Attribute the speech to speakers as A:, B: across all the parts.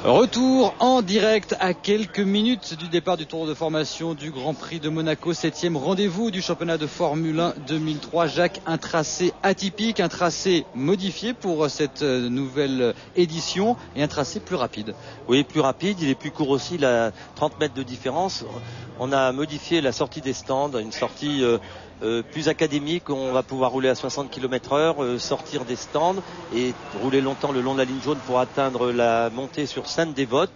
A: Retour en direct à quelques minutes du départ du tour de formation du Grand Prix de Monaco, 7e rendez-vous du championnat de Formule 1 2003. Jacques, un tracé atypique, un tracé modifié pour cette nouvelle édition et un tracé plus rapide.
B: Oui, plus rapide, il est plus court aussi, il a 30 mètres de différence. On a modifié la sortie des stands, une sortie plus académique. On va pouvoir rouler à 60 km/h, sortir des stands et rouler longtemps le long de la ligne jaune pour atteindre la montée sur Sainte-Dévote.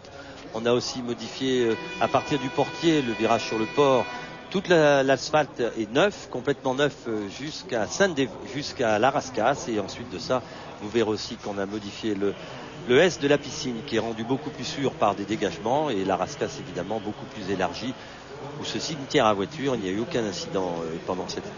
B: On a aussi modifié à partir du portier le virage sur le port. Toute l'asphalte est neuf, complètement neuf jusqu'à Larascas, et ensuite de ça vous verrez aussi qu'on a modifié le S de la piscine qui est rendu beaucoup plus sûr par des dégagements, et Larascas évidemment beaucoup plus élargi, où ce cimetière à voiture, il n'y a eu aucun incident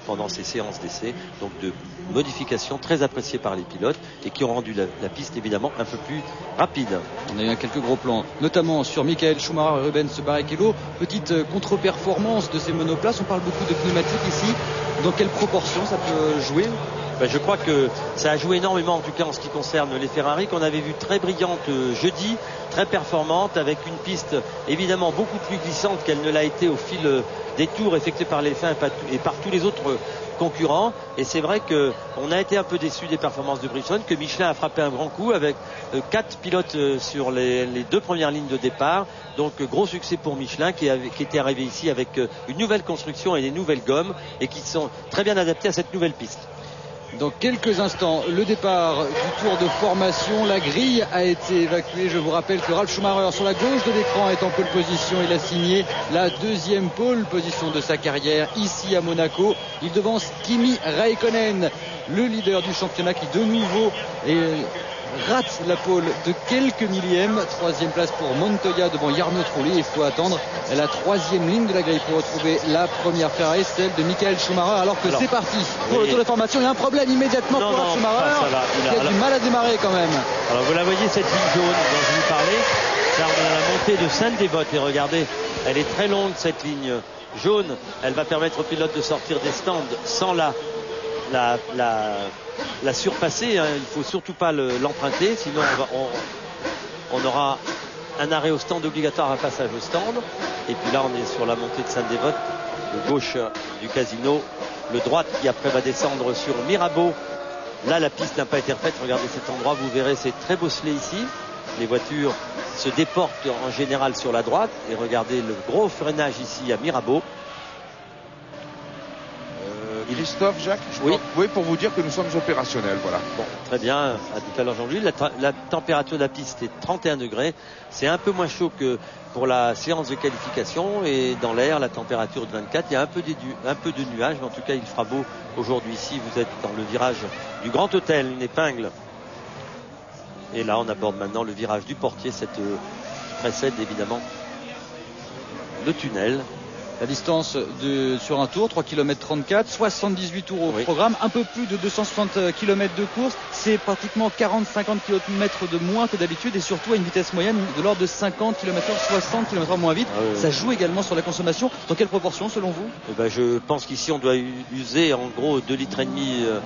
B: pendant ces séances d'essai, donc de modifications très appréciées par les pilotes et qui ont rendu la piste évidemment un peu plus rapide.
A: On a eu quelques gros plans, notamment sur Michael Schumacher et Rubens Barrichello. Petite contre-performance de ces monoplaces, on parle beaucoup de pneumatiques ici. Dans quelle proportion ça peut jouer ?
B: Je crois que ça a joué énormément, en tout cas en ce qui concerne les Ferrari, qu'on avait vu très brillantes jeudi, très performantes, avec une piste évidemment beaucoup plus glissante qu'elle ne l'a été au fil des tours effectués par les F1 et par tous les autres concurrents. Et c'est vrai qu'on a été un peu déçus des performances de Bridgestone, que Michelin a frappé un grand coup avec 4 pilotes sur les 2 premières lignes de départ. Donc gros succès pour Michelin qui était arrivé ici avec une nouvelle construction et des nouvelles gommes et qui sont très bien adaptés à cette nouvelle piste.
A: Dans quelques instants, le départ du tour de formation. La grille a été évacuée. Je vous rappelle que Ralf Schumacher, sur la gauche de l'écran, est en pole position. Il a signé la 2e pole position de sa carrière ici à Monaco. Il devance Kimi Räikkönen, le leader du championnat, qui de nouveau rate la pole de quelques millièmes. 3e place pour Montoya devant Jarno Trulli. Il faut attendre la 3e ligne de la grille pour retrouver la première Ferrari, celle de Michael Schumacher. Alors que c'est parti pour le tour de formation. Il y a un problème immédiatement pour Ralf Schumacher. Il a du mal à démarrer quand même.
B: Alors vous la voyez, cette ligne jaune dont je vous parlais, c'est la montée de Sainte-Dévote. Et regardez, elle est très longue cette ligne jaune. Elle va permettre aux pilotes de sortir des stands sans la surpasser, hein. Il ne faut surtout pas l'emprunter, sinon on aura un arrêt au stand obligatoire, un passage au stand. Et puis là on est sur la montée de Sainte-Dévote, le gauche du casino, le droite qui après va descendre sur Mirabeau. Là la piste n'a pas été refaite, regardez cet endroit, vous verrez, c'est très bosselé ici. Les voitures se déportent en général sur la droite, et regardez le gros freinage ici à Mirabeau.
C: Christophe, Jacques, oui, pour vous dire que nous sommes opérationnels, voilà.
B: Bon, très bien, à tout à l'heure Jean-Louis. La température de la piste est 31 degrés. C'est un peu moins chaud que pour la séance de qualification, et dans l'air, la température de 24. Il y a un peu de nuages, mais en tout cas, il fera beau aujourd'hui ici. Vous êtes dans le virage du Grand Hôtel, une épingle. Et là, on aborde maintenant le virage du portier, cette précède évidemment le tunnel.
A: La distance sur un tour, 3 km 34, 78 tours au programme, un peu plus de 260 km de course. C'est pratiquement 40-50 km de moins que d'habitude, et surtout à une vitesse moyenne de l'ordre de 50 km/h, 60 km/h moins vite. Ça joue également sur la consommation. Dans quelle proportion selon vous ?
B: Je pense qu'ici on doit user en gros 2,5 litres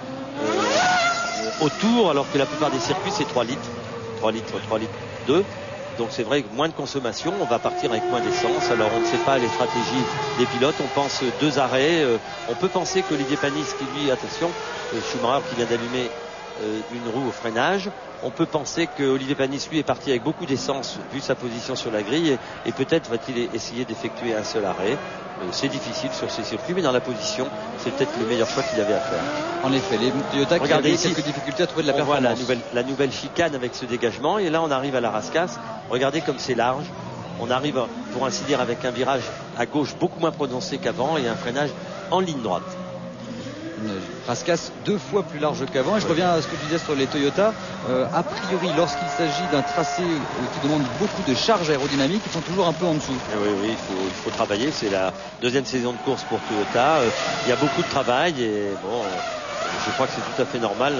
B: au tour, alors que la plupart des circuits c'est 3 litres. 3 litres 2. Donc c'est vrai que moins de consommation, on va partir avec moins d'essence. Alors on ne sait pas les stratégies des pilotes, on pense 2 arrêts. On peut penser qu'Olivier Panis, qui lui, attention, Schumacher qui vient d'allumer une roue au freinage, on peut penser qu'Olivier Panis, lui, est parti avec beaucoup d'essence vu sa position sur la grille, et peut-être va-t-il essayer d'effectuer un seul arrêt. C'est difficile sur ces circuits, mais dans la position, c'est peut-être le meilleur choix qu'il avait à faire.
A: En effet, les Toyota qui avaient quelques difficultés à trouver de la performance.
B: On voit la nouvelle chicane avec ce dégagement, et là on arrive à la Rascasse. Regardez comme c'est large. On arrive, pour ainsi dire, avec un virage à gauche beaucoup moins prononcé qu'avant et un freinage en ligne droite.
A: Une Rascasse 2 fois plus large qu'avant. Et je reviens à ce que tu disais sur les Toyota. A priori, lorsqu'il s'agit d'un tracé qui demande beaucoup de charge aérodynamique, ils sont toujours un peu en dessous.
B: Oui, il faut travailler. C'est la 2e saison de course pour Toyota. Il y a beaucoup de travail, et bon, je crois que c'est tout à fait normal.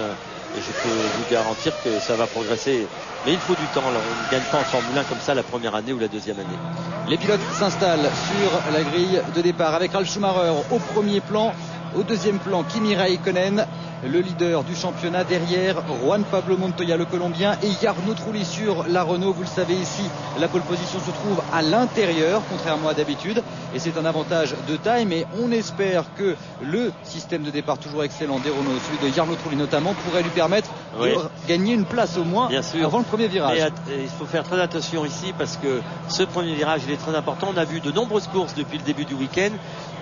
B: Et je peux vous garantir que ça va progresser. Mais il faut du temps. Alors, on ne gagne pas en Formule 1 comme ça la première année ou la 2e année.
A: Les pilotes s'installent sur la grille de départ avec Ralf Schumacher au premier plan. Au 2e plan, Kimi Räikkönen. le leader du championnat. Derrière, Juan Pablo Montoya, le Colombien, et Jarno Trulli sur la Renault. Vous le savez ici, la pole position se trouve à l'intérieur, contrairement à d'habitude. Et c'est un avantage de taille, mais on espère que le système de départ toujours excellent des Renault, celui de Jarno Trulli notamment, pourrait lui permettre de gagner une place au moins avant le premier virage.
B: Mais il faut faire très attention ici parce que ce premier virage, il est très important. On a vu de nombreuses courses depuis le début du week-end.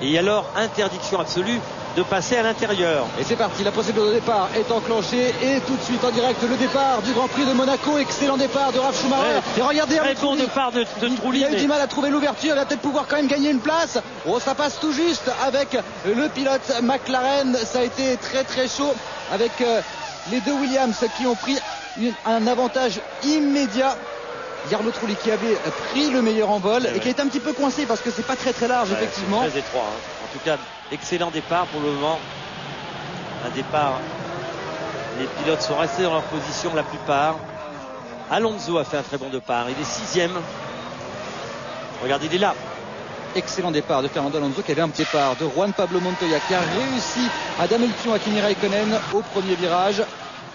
B: Et alors, interdiction absolue de passer à l'intérieur.
A: Et c'est parti, la procédure de départ est enclenchée. Et tout de suite en direct, le départ du Grand Prix de Monaco. Excellent départ de Ralf Schumacher. Et regardez,
B: très bon départ de Trulli.
A: Il a eu du mal à trouver l'ouverture. Il va peut-être pouvoir quand même gagner une place. Oh, ça passe tout juste avec le pilote McLaren. Ça a été très très chaud avec les deux Williams qui ont pris un avantage immédiat. Jarno Trulli qui avait pris le meilleur en vol et qui est un petit peu coincé parce que c'est pas très très large, effectivement.
B: C'est très étroit. En tout cas, excellent départ pour le moment. Un départ. Les pilotes sont restés dans leur position la plupart. Alonso a fait un très bon départ. Il est 6e. Regardez, il est là.
A: Excellent départ de Fernando Alonso qui avait un petit départ de Juan Pablo Montoya qui a réussi à damer le pion à Kimi Raikkonen au premier virage.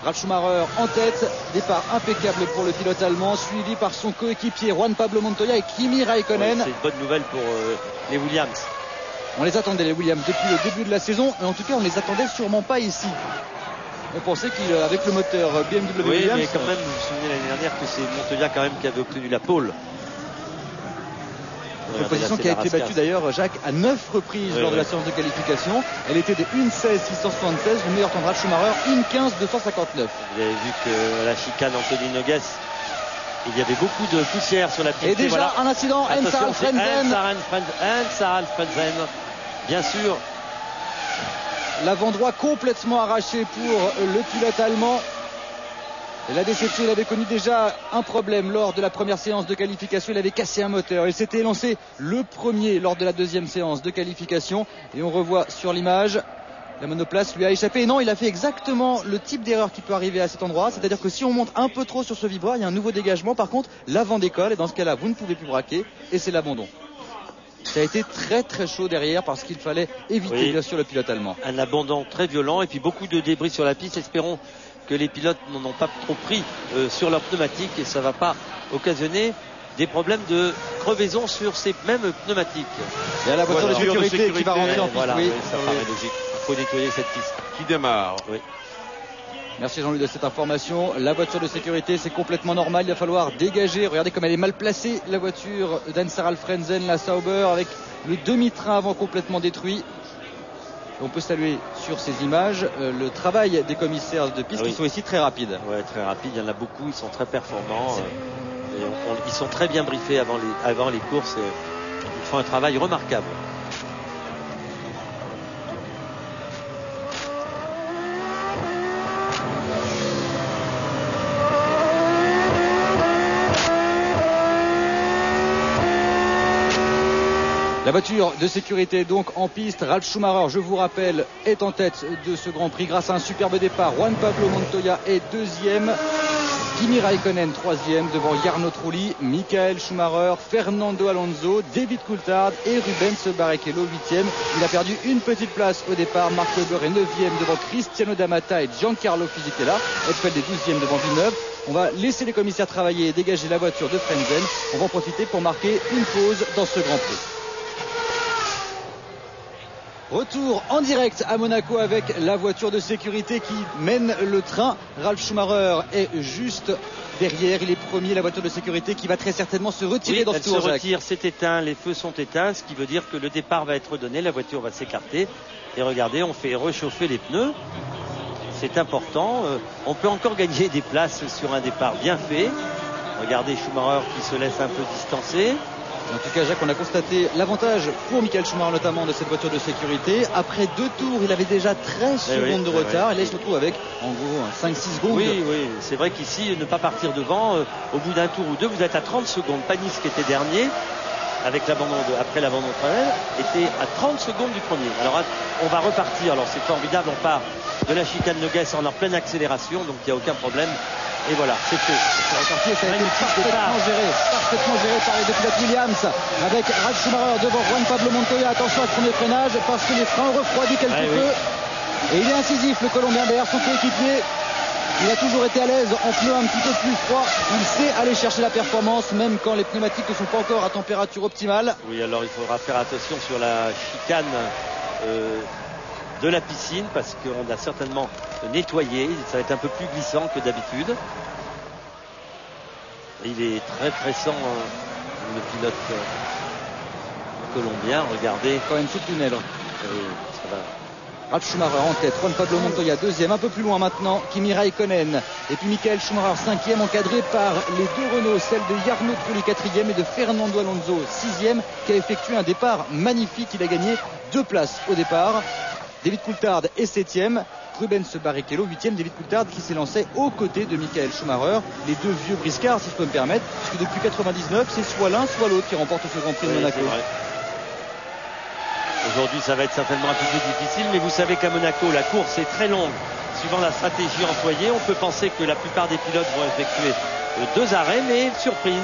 A: Ralf Schumacher en tête, départ impeccable pour le pilote allemand, suivi par son coéquipier Juan Pablo Montoya et Kimi Raikkonen.
B: C'est une bonne nouvelle pour les Williams.
A: On les attendait, les Williams, depuis le début de la saison, et en tout cas on les attendait sûrement pas ici. On pensait qu'avec le moteur BMW Williams...
B: mais quand même, vous vous souvenez l'année dernière que c'est Montoya quand même qui avait obtenu la pole.
A: Une position qui a été battue d'ailleurs, Jacques, à 9 reprises lors de la séance de qualification. Elle était de 1:16.676, le meilleur temps de Ralf Schumacher, 1:15.259.
B: Vous avez vu que la chicane Anthony Nogues, il y avait beaucoup de poussière sur la piste.
A: Et déjà un incident, Heinz-Harald
B: Frentzen, bien sûr.
A: L'avant droit complètement arraché pour le pilote allemand. Et la déception, il avait connu déjà un problème lors de la première séance de qualification. Il avait cassé un moteur. Il s'était lancé le premier lors de la deuxième séance de qualification. Et on revoit sur l'image, la monoplace lui a échappé. Et non, il a fait exactement le type d'erreur qui peut arriver à cet endroit. C'est-à-dire que si on monte un peu trop sur ce vibroir, il y a un nouveau dégagement. Par contre, l'avant décolle. Et dans ce cas-là, vous ne pouvez plus braquer. Et c'est l'abandon. Ça a été très très chaud derrière parce qu'il fallait éviter bien sûr le pilote allemand.
B: Un abandon très violent et puis beaucoup de débris sur la piste. Espérons que les pilotes n'en ont pas trop pris sur leur pneumatique et ça ne va pas occasionner des problèmes de crevaison sur ces mêmes pneumatiques.
A: Et à la voiture de sécurité qui va rentrer en piste.
B: Voilà, ça paraît logique. Il faut nettoyer cette piste.
C: Qui démarre.
A: Merci Jean-Louis de cette information. La voiture de sécurité, c'est complètement normal. Il va falloir dégager. Regardez comme elle est mal placée, la voiture d'Heinz-Harald Frentzen, la Sauber, avec le demi-train avant complètement détruit. On peut saluer sur ces images le travail des commissaires de piste qui sont ici très rapides.
B: Oui, très rapides. Il y en a beaucoup. Ils sont très performants. Ils sont très bien briefés avant les courses. Ils font un travail remarquable.
A: La voiture de sécurité donc en piste. Ralf Schumacher, je vous rappelle, est en tête de ce Grand Prix grâce à un superbe départ. Juan Pablo Montoya est deuxième. Kimi Raikkonen troisième devant Jarno Trulli, Michael Schumacher, Fernando Alonso, David Coulthard et Rubens Barrichello huitième. Il a perdu une petite place au départ. Mark Webber est neuvième devant Cristiano D'Amata et Giancarlo Fisichella. Edfeld est 12e devant Villeneuve. On va laisser les commissaires travailler et dégager la voiture de Frentzen. On va en profiter pour marquer une pause dans ce Grand Prix. Retour en direct à Monaco avec la voiture de sécurité qui mène le train. Ralf Schumacher est juste derrière. Il est premier. La voiture de sécurité qui va très certainement se retirer dans ce tour.
B: Elle se retire, c'est éteint, les feux sont éteints, ce qui veut dire que le départ va être donné. La voiture va s'écarter. Et regardez, on fait réchauffer les pneus. C'est important. On peut encore gagner des places sur un départ bien fait. Regardez Schumacher qui se laisse un peu distancer.
A: En tout cas, Jacques, on a constaté l'avantage pour Michael Schumacher notamment de cette voiture de sécurité. Après 2 tours, il avait déjà 13 secondes de retard. Et là, il se retrouve avec, en gros, 5-6 secondes.
B: Oui, c'est vrai qu'ici, ne pas partir devant, au bout d'un tour ou deux, vous êtes à 30 secondes. Panis, qui était dernier, avec après l'abandon de Travel, était à 30 secondes du premier. Alors, on va repartir. Alors, c'est formidable. On part de la chicane Nogues en pleine accélération, donc il n'y a aucun problème. Et voilà, c'est fait.
A: C'est reparti et ça a été parfaitement géré par les deux pilotes Williams, avec Ralf Schumacher devant Juan Pablo Montoya. Attention à ce premier freinage parce que les freins ont refroidi quelque peu. Et il est incisif, le Colombien, derrière son coéquipier. Il a toujours été à l'aise en pneus un petit peu plus froid. Il sait aller chercher la performance, même quand les pneumatiques ne sont pas encore à température optimale.
B: Oui, alors il faudra faire attention sur la chicane de la piscine, parce qu'on a certainement nettoyé. Ça va être un peu plus glissant que d'habitude. Il est très pressant, le pilote colombien. Regardez.
A: Quand même sous tunnel.
B: Ça va.
A: Ralf Schumacher en tête, Juan Pablo Montoya deuxième, un peu plus loin maintenant, Kimi Raikkonen. Et puis Michael Schumacher cinquième, encadré par les deux Renault, celle de Jarno Trulli quatrième et de Fernando Alonso sixième, qui a effectué un départ magnifique. Il a gagné 2 places au départ. David Coulthard est septième. Rubens Barrichello huitième. David Coulthard qui s'est lancé aux côtés de Michael Schumacher. Les deux vieux briscards, si je peux me permettre, puisque depuis 99, c'est soit l'un soit l'autre qui remporte ce Grand Prix de Monaco.
B: Aujourd'hui, ça va être certainement un peu plus difficile, mais vous savez qu'à Monaco, la course est très longue. Suivant la stratégie employée, on peut penser que la plupart des pilotes vont effectuer 2 arrêts, mais surprise.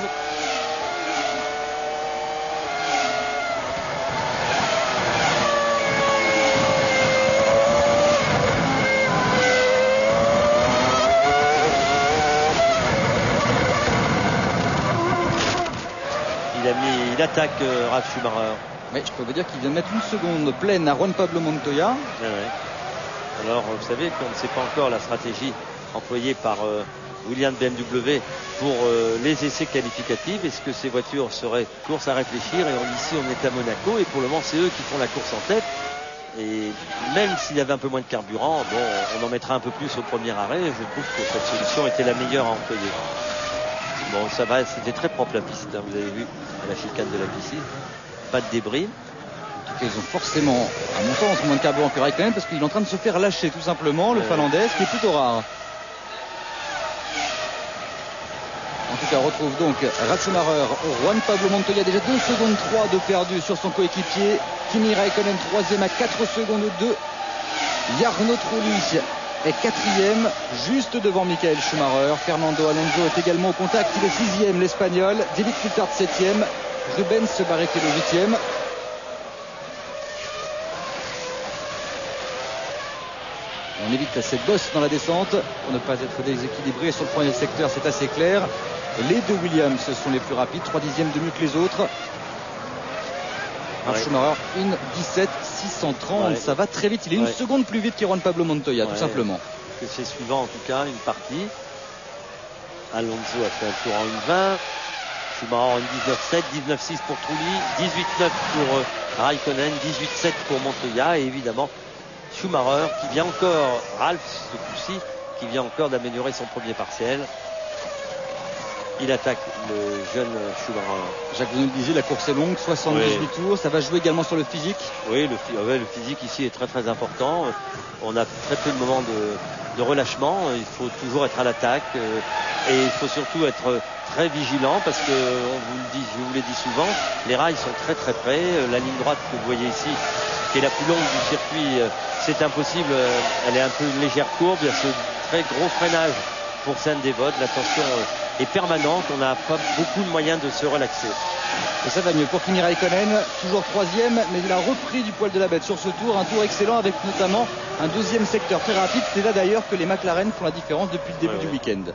B: Il attaque Ralf Schumacher.
A: Mais je peux vous dire qu'il vient de mettre une seconde pleine à Juan Pablo Montoya.
B: Ouais. Alors vous savez qu'on ne sait pas encore la stratégie employée par Williams BMW pour les essais qualificatifs. Est-ce que ces voitures seraient course à réfléchir? Et ici on est à Monaco et pour le moment c'est eux qui font la course en tête. Et même s'il y avait un peu moins de carburant, bon, on en mettra un peu plus au premier arrêt. Je trouve que cette solution était la meilleure à employer. Bon, ça va, c'était très propre la piste, hein, vous avez vu, à la chicane de la piscine. Pas de débris.
A: En tout cas, ils ont forcément un montant en ce moment de carburant que Raikkonen, parce qu'il est en train de se faire lâcher tout simplement, le Finlandais, ce qui est plutôt rare. En tout cas, on retrouve donc Ralf Schumacher, Juan Pablo Montoya, déjà 2 secondes 3 de perdu sur son coéquipier. Kimi Raikkonen troisième à 4 secondes 2. Jarno Trulli est quatrième, juste devant Michael Schumacher. Fernando Alonso est également au contact, il est sixième, l'Espagnol. David Coulthard septième. Rubens Barrichello 8e. On évite cette bosse dans la descente pour ne pas être déséquilibré sur le premier secteur, c'est assez clair. Les deux Williams sont les plus rapides, 3 dixièmes de mieux que les autres. Schumacher, 1:17 630, ça va très vite. Il est une seconde plus vite que Juan Pablo Montoya, tout simplement.
B: C'est suivant en tout cas, une partie. Alonso a fait un tour en 1:20. Schumacher en 19,7, 19,6 pour Trulli, 18,9 pour Raikkonen, 18,7 pour Montoya et évidemment Schumacher qui vient encore, Ralf ce coup-ci, qui vient encore d'améliorer son premier partiel. Il attaque le jeune Schumacher.
A: Jacques, vous nous le disiez, la course est longue, 78 tours, ça va jouer également sur le physique.
B: Oui, le physique ici est très très important. On a très peu de moments de relâchement, il faut toujours être à l'attaque et il faut surtout être très vigilant parce que je vous l'ai dit souvent, les rails sont très très près. La ligne droite que vous voyez ici, qui est la plus longue du circuit, c'est impossible. Elle est un peu une légère courbe. Il y a ce très gros freinage pour Sainte-Dévote. La tension est permanente. On n'a pas beaucoup de moyens de se relaxer.
A: Et ça va mieux pour Kimi Raikkonen, toujours troisième, mais il a repris du poil de la bête sur ce tour. Un tour excellent avec notamment un deuxième secteur très rapide. C'est là d'ailleurs que les McLaren font la différence depuis le début du week-end.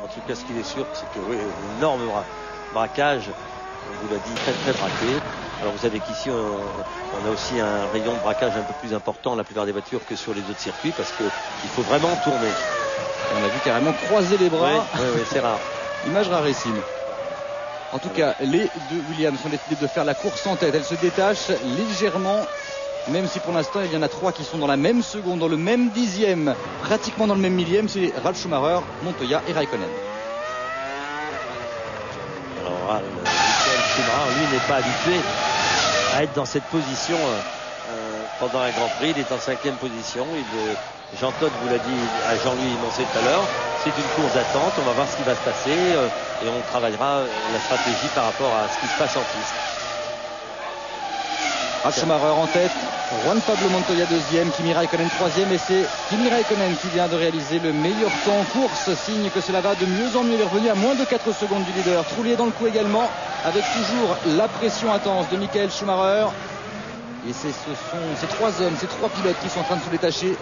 B: En tout cas, ce qu'il est sûr, c'est que un énorme braquage, on vous l'a dit, très très braqué. Alors vous savez qu'ici, on a aussi un rayon de braquage un peu plus important dans la plupart des voitures que sur les autres circuits parce qu'il faut vraiment tourner.
A: On a vu carrément croiser les bras.
B: Oui, c'est rare.
A: Image rarissime. En tout cas, les deux Williams ont décidé de faire la course en tête. Elles se détachent légèrement, même si pour l'instant il y en a 3 qui sont dans la même seconde, dans le même dixième, pratiquement dans le même millième. C'est Ralf Schumacher, Montoya et Raikkonen.
B: Alors Michael Schumacher, lui, n'est pas habitué à être dans cette position pendant un Grand Prix. Il est en 5e position. Jean-Claude vous l'a dit à Jean-Louis Moncé tout à l'heure. C'est une course d'attente. On va voir ce qui va se passer et on travaillera la stratégie par rapport à ce qui se passe en piste.
A: Ralf Schumacher en tête, Juan Pablo Montoya deuxième, Kimi Raikkonen troisième et c'est Kimi Raikkonen qui vient de réaliser le meilleur temps en course, signe que cela va de mieux en mieux. Il est revenu à moins de 4 secondes du leader. Trulli est dans le coup également avec toujours la pression intense de Michael Schumacher. Et ce sont ces 3 hommes, ces 3 pilotes qui sont en train de se détacher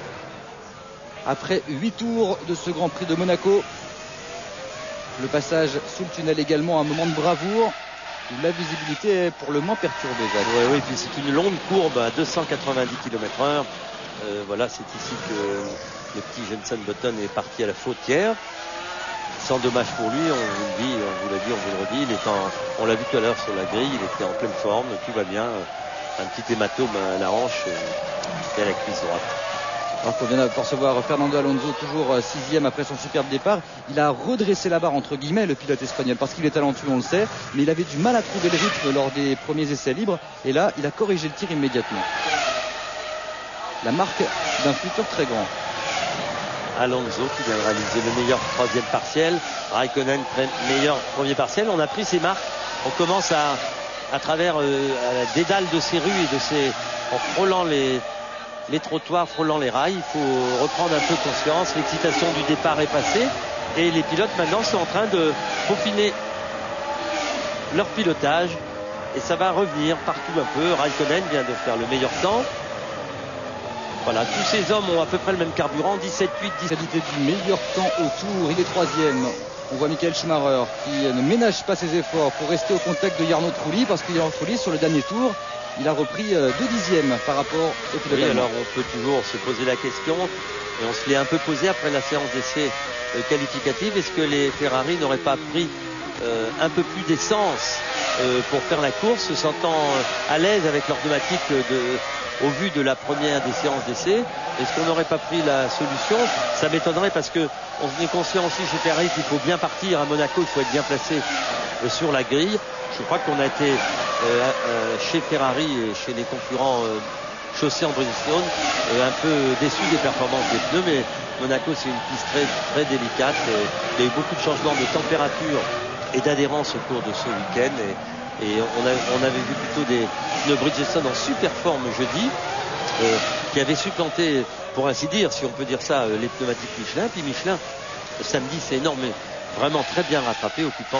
A: après 8 tours de ce Grand Prix de Monaco. Le passage sous le tunnel également, un moment de bravoure où la visibilité est pour le moins perturbée.
B: Oui, puis c'est une longue courbe à 290 km/h. Voilà, c'est ici que le petit Jenson Button est parti à la fautière. Sans dommage pour lui, on vous le dit, on vous l'a dit, on vous le redit. On l'a vu tout à l'heure sur la grille, il était en pleine forme, tout va bien. Un petit hématome à la hanche et à la cuisse droite.
A: Alors qu'on vient d'apercevoir Fernando Alonso, toujours 6e après son superbe départ. Il a redressé la barre, entre guillemets, le pilote espagnol, parce qu'il est talentueux, on le sait, mais il avait du mal à trouver le rythme lors des premiers essais libres. Et là, il a corrigé le tir immédiatement. La marque d'un futur très grand.
B: Alonso qui vient de réaliser le meilleur troisième partiel. Raikkonen, meilleur premier partiel. On a pris ses marques. On commence à travers la dédale de ces rues et en frôlant les trottoirs, frôlant les rails. Il faut reprendre un peu conscience. L'excitation du départ est passée. Et les pilotes maintenant sont en train de peaufiner leur pilotage. Et ça va revenir partout un peu. Raikkonen vient de faire le meilleur temps. Voilà, tous ces hommes ont à peu près le même carburant, 17-8, 10.
A: Qualité du meilleur temps au tour, il est 3e. On voit Michael Schumacher qui ne ménage pas ses efforts pour rester au contact de Jarno Trulli, parce que Jarno Trulli, sur le dernier tour, il a repris 2 dixièmes par rapport au pilote.
B: Oui, alors on peut toujours se poser la question, et on se l'est un peu posé après la séance d'essai qualificative. Est-ce que les Ferrari n'auraient pas pris un peu plus d'essence pour faire la course, se sentant à l'aise avec leur pneumatique au vu de la première des séances d'essai? Est-ce qu'on n'aurait pas pris la solution? Ça m'étonnerait, parce que on est conscient aussi chez Ferrari qu'il faut bien partir à Monaco, il faut être bien placé sur la grille. Je crois qu'on a été chez Ferrari et chez les concurrents chaussés en Bridgestone un peu déçus des performances des pneus, mais Monaco c'est une piste très, très délicate. Il y a eu beaucoup de changements de température et d'adhérence au cours de ce week-end. Et on avait vu plutôt des pneus Bridgestone en super forme jeudi, qui avaient supplanté, pour ainsi dire, si on peut dire ça, les pneumatiques Michelin. Puis Michelin, samedi, c'est énorme, mais vraiment très bien rattrapé, occupant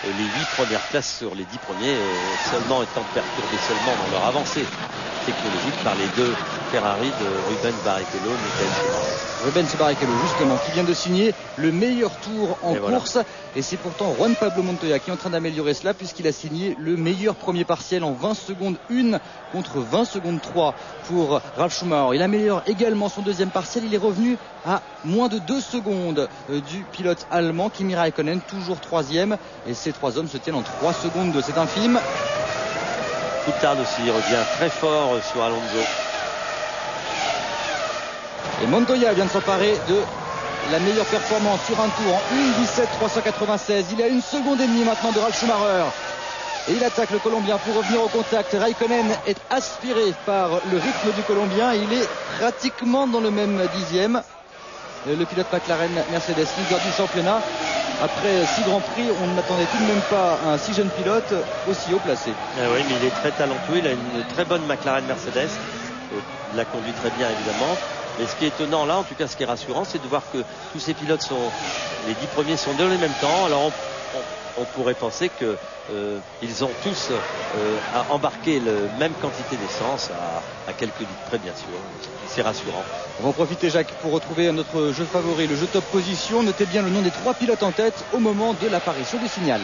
B: les 8 premières places sur les 10 premiers, seulement étant perturbés seulement dans leur avancée technologique par les 2 Ferrari de Rubens Barrichello, Michael Schumacher.
A: Rubens Barrichello, justement, qui vient de signer le meilleur tour en course. Voilà. Et c'est pourtant Juan Pablo Montoya qui est en train d'améliorer cela, puisqu'il a signé le meilleur premier partiel en 20 secondes 1 contre 20 secondes 3 pour Ralf Schumacher. Il améliore également son deuxième partiel. Il est revenu à moins de 2 secondes du pilote allemand Kimi Raikkonen, toujours 3e. Et ces 3 hommes se tiennent en 3 secondes. C'est infime.
B: Coulthard aussi revient très fort sur Alonso.
A: Et Montoya vient de s'emparer de la meilleure performance sur un tour en 1:17.396. Il est à 1 seconde et demie maintenant de Ralf Schumacher. Et il attaque le Colombien pour revenir au contact. Raikkonen est aspiré par le rythme du Colombien. Il est pratiquement dans le même dixième. Le pilote McLaren Mercedes, leader du championnat. Après 6 grands prix, on n'attendait tout de même pas un si jeune pilote aussi haut placé.
B: Oui, mais il est très talentueux. Il a une très bonne McLaren Mercedes. Il la conduit très bien, évidemment. Mais ce qui est étonnant là, en tout cas ce qui est rassurant, c'est de voir que tous ces pilotes les 10 premiers sont dans le même temps. Alors on pourrait penser que ils ont tous embarqué la même quantité d'essence à quelques litres près, bien sûr. C'est rassurant.
A: On va en profiter, Jacques, pour retrouver notre jeu favori, le jeu top position. Notez bien le nom des 3 pilotes en tête au moment de l'apparition du signal.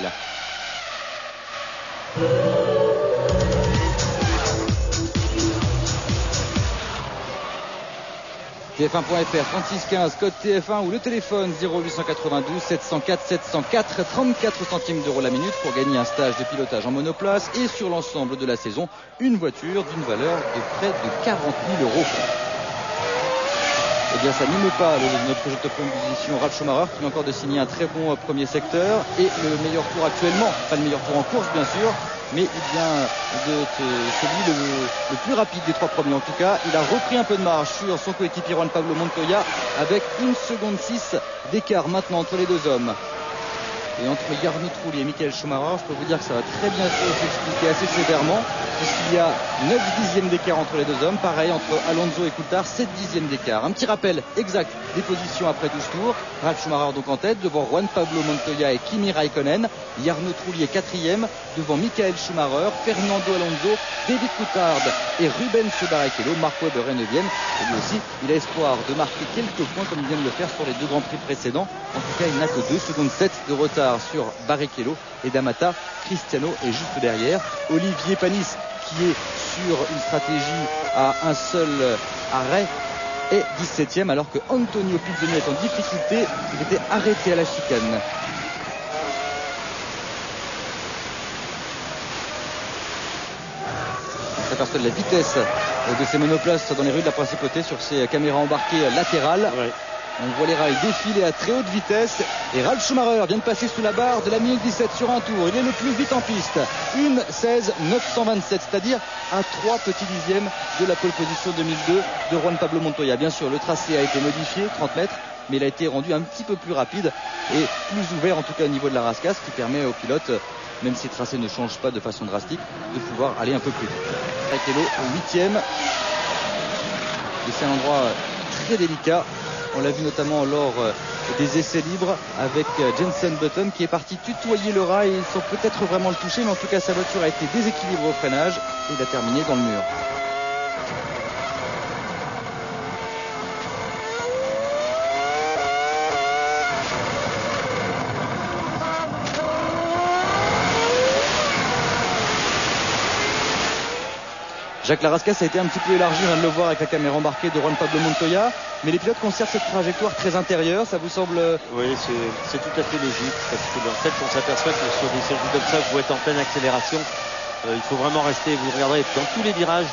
A: TF1.fr 3615 code TF1 ou le téléphone 0892 704 704 34 centimes d'euros la minute pour gagner un stage de pilotage en monoplace et sur l'ensemble de la saison une voiture d'une valeur de près de 40 000 euros. Eh bien ça n'aime pas notre jeu de position Ralf Schumacher qui vient encore de signer un très bon premier secteur et le meilleur tour actuellement, pas le meilleur tour en course bien sûr, mais il vient de celui le plus rapide des 3 premiers en tout cas. Il a repris un peu de marge sur son coéquipier Juan Pablo Montoya avec 1 seconde 6 d'écart maintenant entre les 2 hommes. Et entre Jarno Trulli et Michael Schumacher, je peux vous dire que ça va très bientôt s'expliquer assez sévèrement. puisqu'il y a 9 dixièmes d'écart entre les deux hommes. Pareil entre Alonso et Coulthard, 7 dixièmes d'écart. Un petit rappel exact des positions après 12 tours. Ralf Schumacher donc en tête, devant Juan Pablo Montoya et Kimi Raikkonen. Jarno Trulli est 4e, devant Michael Schumacher, Fernando Alonso, David Coulthard et Rubens Barrichello. Mark Webber est 9e. Et lui aussi, il a espoir de marquer quelques points comme il vient de le faire sur les deux grands prix précédents. En tout cas, il n'a que 2 secondes 7 de retard sur Barrichello et D'Amata. Cristiano est juste derrière. Olivier Panis, qui est sur une stratégie à un seul arrêt, est 17e, alors que Antonio Pizzoni est en difficulté. Il était arrêté à la chicane. On s'aperçoit de la vitesse de ces monoplaces dans les rues de la Principauté sur ces caméras embarquées latérales. Ouais. On voit les rails défiler à très haute vitesse et Ralf Schumacher vient de passer sous la barre de la minute 17 sur un tour. Il est le plus vite en piste. 1:16.927, c'est-à-dire à 3 petits dixièmes de la pole position 2002 de Juan Pablo Montoya. Bien sûr, le tracé a été modifié, 30 mètres, mais il a été rendu un petit peu plus rapide et plus ouvert, en tout cas au niveau de la rascasse, qui permet aux pilotes, même si le tracé ne change pas de façon drastique, de pouvoir aller un peu plus vite. Barrichello au 8e. Et c'est un endroit très délicat. On l'a vu notamment lors des essais libres avec Jensen Button qui est parti tutoyer le rail sans peut-être vraiment le toucher, mais en tout cas sa voiture a été déséquilibrée au freinage et il a terminé dans le mur. Jacques Larascas a été un petit peu élargi, on vient de le voir avec la caméra embarquée de Juan Pablo Montoya, mais les pilotes conservent cette trajectoire très intérieure, ça vous semble?
B: Oui, c'est tout à fait logique, parce que en fait on s'aperçoit que sur des circuits comme ça, vous êtes en pleine accélération, il faut vraiment rester, vous regarderez dans tous les virages,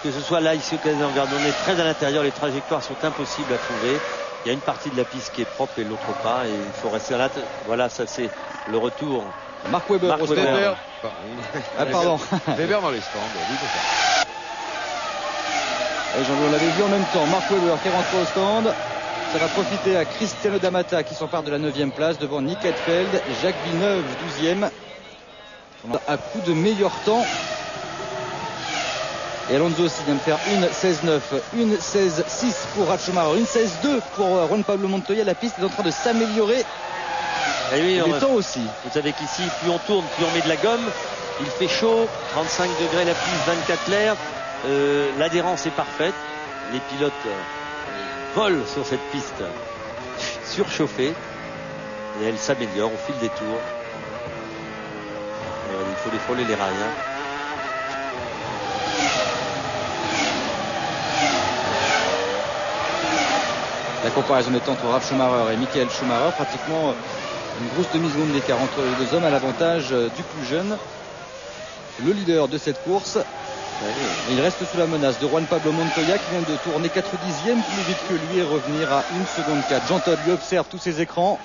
B: que ce soit là, ici au Casino Verdon, on est très à l'intérieur, les trajectoires sont impossibles à trouver, il y a une partie de la piste qui est propre et l'autre pas, et il faut rester là, voilà, ça c'est le retour.
A: Mark Webber,
C: Weber.
A: Ah pardon.
C: Weber dans les stands, oui, c'est ça.
A: Et on l'avait vu en même temps, Mark Webber qui rentre au stand. Ça va profiter à Cristiano D'Amata qui s'empare de la 9e place devant Nick Heidfeld, Jacques Villeneuve 12e. À coup de meilleur temps. Et Alonso aussi vient de faire 1:16.9, 1:16.6 pour Ralf Schumacher, 1:16.2 pour Juan Pablo Montoya. La piste est en train de s'améliorer.
B: Et oui,
A: les temps aussi.
B: Vous savez qu'ici, plus on tourne, plus on met de la gomme. Il fait chaud, 35 degrés la piste, 24 l'air. L'adhérence est parfaite. Les pilotes volent sur cette piste surchauffée et elle s'améliore au fil des tours. Et il faut les frôler les rails.
A: La comparaison de temps entre Ralf Schumacher et Michael Schumacher, pratiquement une grosse demi-seconde d'écart entre les deux hommes, à l'avantage du plus jeune, le leader de cette course. Il reste sous la menace de Juan Pablo Montoya qui vient de tourner 4 dixièmes plus vite que lui et revenir à 1:4. Jean Todt lui observe tous ses écrans.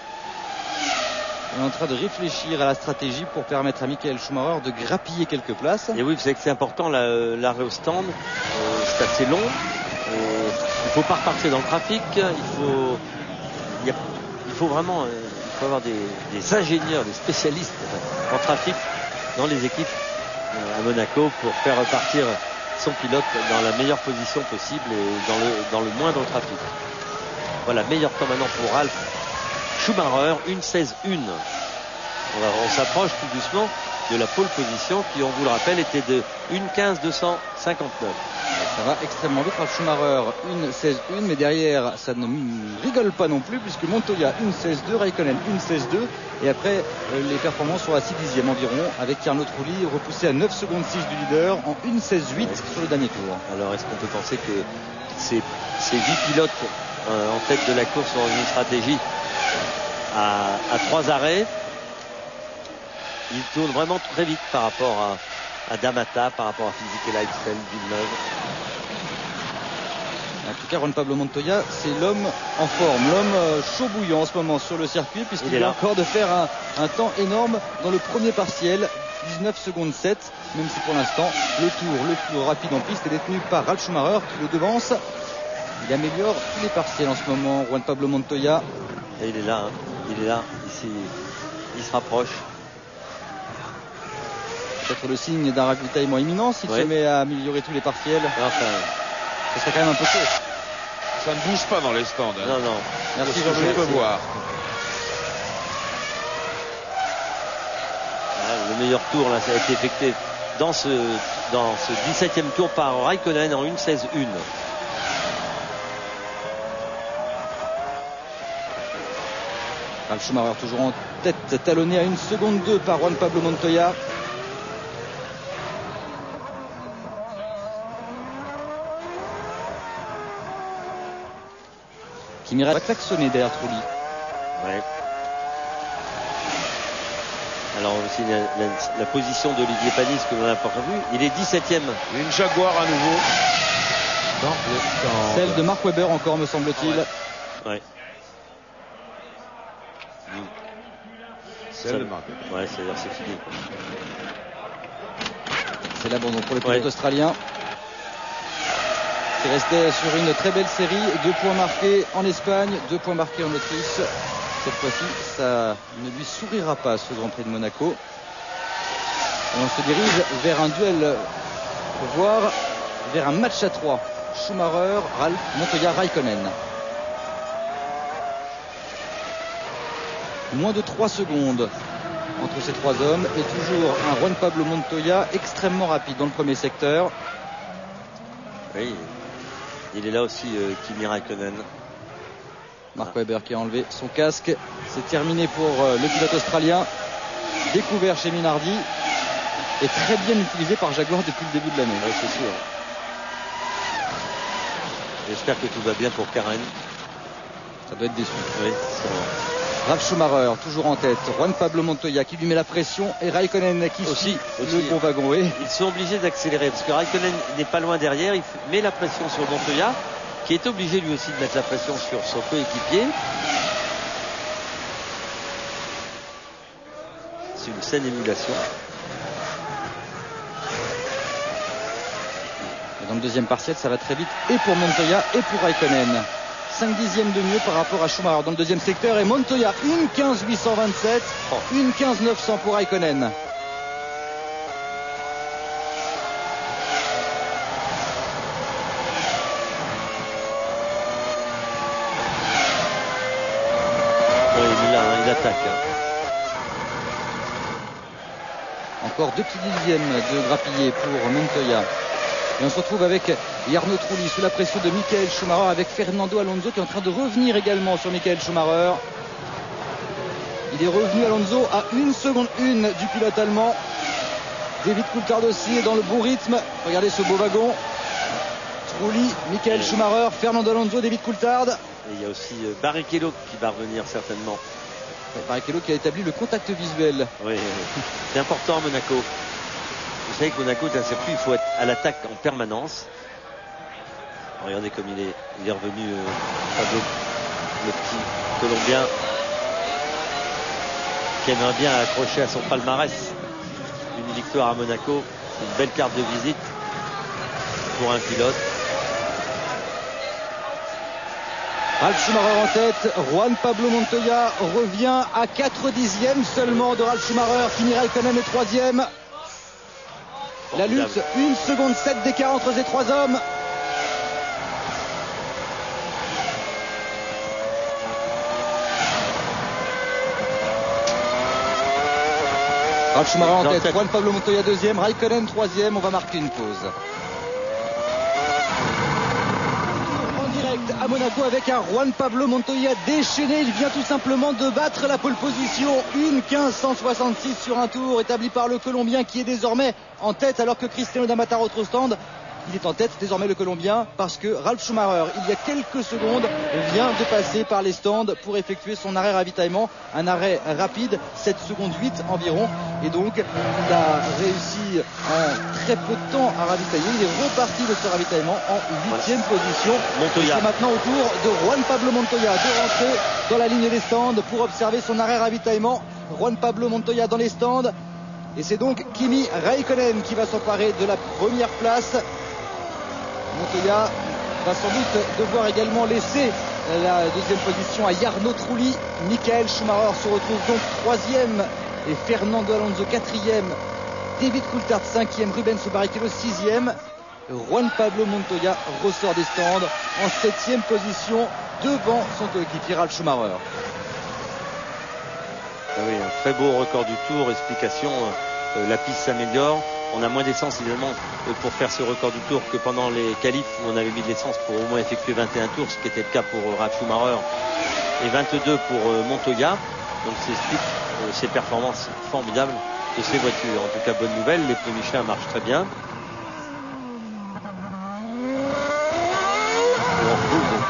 A: Il est en train de réfléchir à la stratégie pour permettre à Michael Schumacher de grappiller quelques places.
B: Et oui, vous savez que c'est important l'arrêt au stand. C'est assez long. Il ne faut pas repartir dans le trafic. Il faut vraiment avoir des ingénieurs, des spécialistes en trafic dans les équipes à Monaco pour faire repartir son pilote dans la meilleure position possible et dans le moindre trafic. Voilà, meilleur temps maintenant pour Ralf Schumacher, 1:16.1. On s'approche tout doucement de la pole position qui, on vous le rappelle, était de 1:15.259.
A: Ça va extrêmement vite. Ralf Schumacher 1:16.1, mais derrière ça ne rigole pas non plus puisque Montoya 1:16.2, Raikkonen 1:16.2 et après les performances sont à 6 dixièmes environ avec Jarno Trulli repoussé à 9 secondes 6 du leader en 1:16.8 sur le dernier tour.
B: Alors est-ce qu'on peut penser que ces 8 pilotes en tête de la course ont une stratégie à 3 arrêts? Ils tournent vraiment très vite par rapport à D'Amata, par rapport à Fisichella, Heidfeld, Villeneuve.
A: En tout cas, Juan Pablo Montoya, c'est l'homme en forme, l'homme chaud bouillant en ce moment sur le circuit, puisqu'il vient encore de faire un temps énorme dans le premier partiel, 19 secondes 7, même si pour l'instant, le tour le plus rapide en piste est détenu par Ralf Schumacher, qui le devance. Il améliore tous les partiels en ce moment, Juan Pablo Montoya.
B: Et il est là, ici, il se rapproche.
A: Peut-être le signe d'un ravitaillement imminent s'il se met à améliorer tous les partiels.
B: Enfin,
A: ce serait quand même un peu chaud.
C: Ça ne bouge pas dans les stands. Hein.
B: Non, non.
A: Merci
C: je peux voir.
B: Le meilleur tour, là, ça a été effectué dans ce 17e tour par Raikkonen en 1:16.1.
A: Ralf Schumacher toujours en tête, talonné à 1 seconde 2 par Juan Pablo Montoya. Kimi va klaxonner derrière Trulli.
B: Ouais. Alors aussi la position d'Olivier Panis que l'on n'a pas vu, il est 17e.
C: Une Jaguar à nouveau.
A: Celle de Mark Webber encore, me semble-t-il.
B: Ouais.
C: Celle de Mark Webber.
B: Ouais, c'est fini.
A: C'est l'abandon pour le pilote australien. Qui restait sur une très belle série. 2 points marqués en Espagne, 2 points marqués en Autriche. Cette fois-ci, ça ne lui sourira pas ce Grand Prix de Monaco. Et on se dirige vers un duel, voire vers un match à 3. Schumacher, Ralf, Montoya, Raikkonen. Moins de 3 secondes entre ces 3 hommes et toujours un Juan Pablo Montoya extrêmement rapide dans le premier secteur.
B: Oui, il est là aussi, Kimi Raikkonen.
A: Mark Webber qui a enlevé son casque. C'est terminé pour le pilote australien. Découvert chez Minardi et très bien utilisé par Jaguar depuis le début de l'année.
B: Oui, c'est sûr. J'espère que tout va bien pour Karen.
A: Ça doit être déçu.
B: Oui, c'est vrai.
A: Ralf Schumacher toujours en tête. Juan Pablo Montoya qui lui met la pression et Raikkonen qui suit le bon wagon. Oui.
B: Ils sont obligés d'accélérer parce que Raikkonen n'est pas loin derrière. Il met la pression sur Montoya, qui est obligé lui aussi de mettre la pression sur son coéquipier. C'est une saine émulation.
A: Et dans le deuxième partiel, ça va très vite et pour Montoya et pour Raikkonen. 5 dixièmes de mieux par rapport à Schumacher dans le deuxième secteur et Montoya 1:15.827, 1:15.900 pour Raikkonen.
B: Il attaque.
A: Encore 2 petits dixièmes de grappillé pour Montoya. Et on se retrouve avec Jarno Trulli sous la pression de Michael Schumacher avec Fernando Alonso qui est en train de revenir également sur Michael Schumacher. Il est revenu Alonso à 1 seconde 1 du pilote allemand. David Coulthard aussi est dans le bon rythme. Regardez ce beau wagon. Trulli, Michael Schumacher, Fernando Alonso, David Coulthard.
B: Et il y a aussi Barrichello qui va revenir certainement.
A: Barrichello qui a établi le contact visuel.
B: Oui, c'est important à Monaco. Vous savez que Monaco est un circuit, il faut être à l'attaque en permanence. Regardez comme il est revenu, le petit Colombien qui aimerait bien accrocher à son palmarès une victoire à Monaco. C'est une belle carte de visite pour un pilote.
A: Ralf Schumacher en tête, Juan Pablo Montoya revient à 4 dixièmes seulement de Ralf Schumacher. Kimi Raikkonen est 3e. La lutte, 1 seconde 7 d'écart entre ces 3 hommes. Ralf Schumacher en tête, Juan Pablo Montoya 2e, Raikkonen 3e. On va marquer une pause. À Monaco avec un Juan Pablo Montoya déchaîné, il vient tout simplement de battre la pole position, 1:15.166 sur un tour établi par le Colombien qui est désormais en tête alors que Cristiano D'Amato au stand. Il est en tête désormais le Colombien parce que Ralf Schumacher il y a quelques secondes vient de passer par les stands pour effectuer son arrêt ravitaillement, un arrêt rapide, 7 secondes 8 environ, et donc il a réussi en très peu de temps à ravitailler. Il est reparti de ce ravitaillement en 8e position.
B: Montoya.
A: C'est maintenant au tour de Juan Pablo Montoya de rentrer dans la ligne des stands pour observer son arrêt ravitaillement. Juan Pablo Montoya dans les stands et c'est donc Kimi Raikkonen qui va s'emparer de la première place. Montoya va sans doute devoir également laisser la deuxième position à Jarno Trulli. Michael Schumacher se retrouve donc 3e et Fernando Alonso 4e David Coulthard 5e, Rubens Barrichello 6e. Juan Pablo Montoya ressort des stands en 7e position devant son coéquipier Ralf Schumacher.
B: Oui, un très beau record du tour. Explication, la piste s'améliore. On a moins d'essence évidemment pour faire ce record du tour que pendant les qualifs où on avait mis de l'essence pour au moins effectuer 21 tours, ce qui était le cas pour Ralf Schumacher, et 22 pour Montoya. Donc c'est explique ces performances formidables de ces voitures. En tout cas, bonne nouvelle, les pneus Michelin marchent très bien.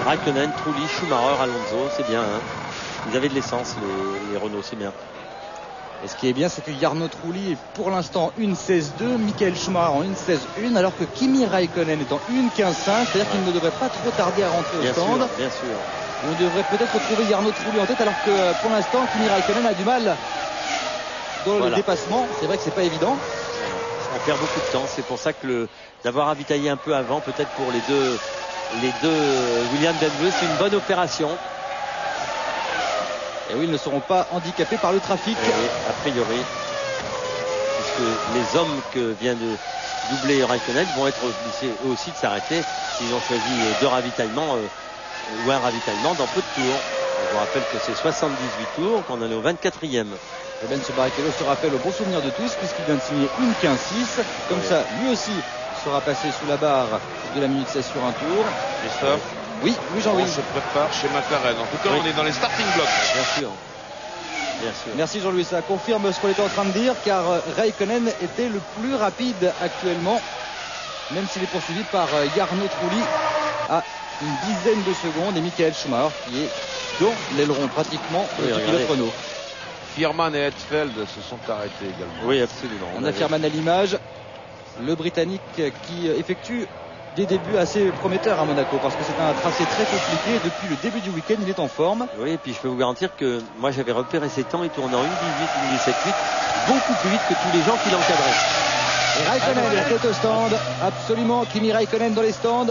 B: Raikkonen, Trulli, Schumacher, Alonso, c'est bien. Hein. Ils avaient de l'essence, les Renault, c'est bien.
A: Et ce qui est bien, c'est que Jarno Trulli est pour l'instant 1.16.2, Michael Schumacher en 1.16.1, alors que Kimi Raikkonen est en 1.15.5, c'est-à-dire qu'il ne devrait pas trop tarder à rentrer au stand.
B: Bien sûr.
A: On devrait peut-être retrouver Jarno Trulli en tête, alors que pour l'instant, Kimi Raikkonen a du mal dans le dépassement. C'est vrai que c'est pas évident.
B: On perd beaucoup de temps, c'est pour ça que d'avoir ravitaillé un peu avant, peut-être pour les deux Williams d'Enveux, c'est une bonne opération.
A: Et oui, ils ne seront pas handicapés par le trafic.
B: Et oui, a priori, puisque les hommes que vient de doubler Raikkonen vont être obligés eux aussi de s'arrêter s'ils ont choisi deux ravitaillements ou un ravitaillement dans peu de tours. Je vous rappelle que c'est 78 tours, qu'on en est au 24e.
A: Rubens Barrichello se rappelle au bon souvenir de tous, puisqu'il vient de signer une 15-6. Comme ça, lui aussi sera passé sous la barre de la minute 16 sur un tour.
C: Christophe.
A: Oui, Jean-Louis.
C: On se prépare chez McLaren. En tout cas, on est dans les starting blocks.
B: Bien sûr. Bien sûr.
A: Merci Jean-Louis, ça confirme ce qu'on était en train de dire, car Raikkonen était le plus rapide actuellement, même s'il est poursuivi par Jarno Trulli à une dizaine de secondes, et Michael Schumacher qui est dans l'aileron pratiquement du pilote Renault.
C: Fierman et Hetfeld se sont arrêtés également.
B: Oui, absolument.
A: On a Fierman à l'image, le Britannique qui effectue des débuts assez prometteurs à Monaco, parce que c'est un tracé très compliqué. Depuis le début du week-end, il est en forme.
B: Oui, et puis je peux vous garantir que moi j'avais repéré ses temps, il tourne en 1.18, 1.17.8, beaucoup plus vite que tous les gens qui l'encadraient.
A: Et Raikkonen est la tête au stand, absolument. Kimi Raikkonen dans les stands.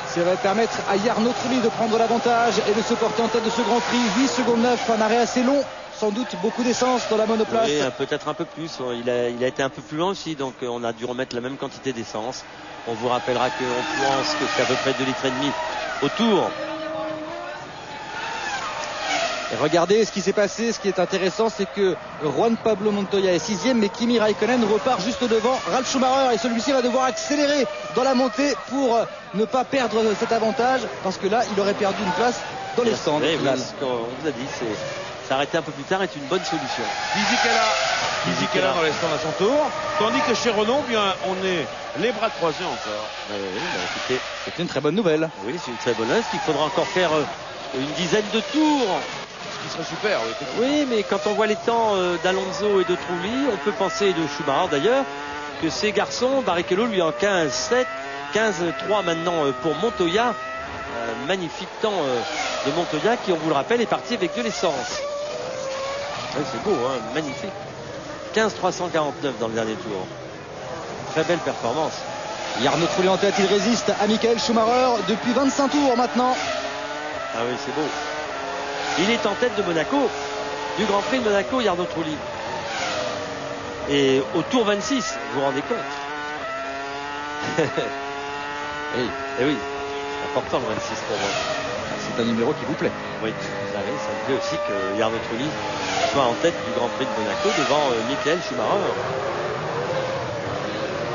A: Ça va permettre à Jarno Trulli de prendre l'avantage et de se porter en tête de ce Grand Prix. 8 secondes 9, un arrêt assez long. Sans doute beaucoup d'essence dans la monoplace.
B: Oui, peut-être un peu plus. Il a été un peu plus loin aussi, donc on a dû remettre la même quantité d'essence. On vous rappellera qu'on pense que c'est à peu près 2,5 litres au tour.
A: Et regardez ce qui s'est passé. Ce qui est intéressant, c'est que Juan Pablo Montoya est 6e, mais Kimi Raikkonen repart juste devant Ralf Schumacher, et celui-ci va devoir accélérer dans la montée pour ne pas perdre cet avantage, parce que là, il aurait perdu une place dans les stands.
B: Oui, ce qu'on vous a dit, c'est s'arrêter un peu plus tard est une bonne solution.
C: Fisichella dans les stands à son tour, tandis que chez Renault, bien, on est les bras croisés encore.
A: Écoutez, c'est une très bonne nouvelle.
B: Oui, c'est une très bonne nouvelle. Il faudra encore faire une dizaine de tours.
C: Ce qui serait super.
B: Oui, mais quand on voit les temps d'Alonso et de Trulli, on peut penser, et de Schumacher d'ailleurs, que ces garçons, Barrichello lui en 15-7, 15-3 maintenant pour Montoya. Magnifique temps de Montoya qui, on vous le rappelle, est parti avec de l'essence. Oui, c'est beau, hein, magnifique. 15-349 dans le dernier tour. Très belle performance.
A: Jarno Trulli en tête, il résiste à Michael Schumacher depuis 25 tours maintenant.
B: Ah oui, c'est beau. Il est en tête de Monaco, du Grand Prix de Monaco, Jarno Trulli. Et au tour 26, vous vous rendez compte?
A: Oui.
B: Et oui, c'est important le 26 pour moi.
A: C'est un numéro qui vous plaît.
B: Oui, vous savez, ça me plaît aussi que Jarno Trulli soit en tête du Grand Prix de Monaco devant Michael Schumacher.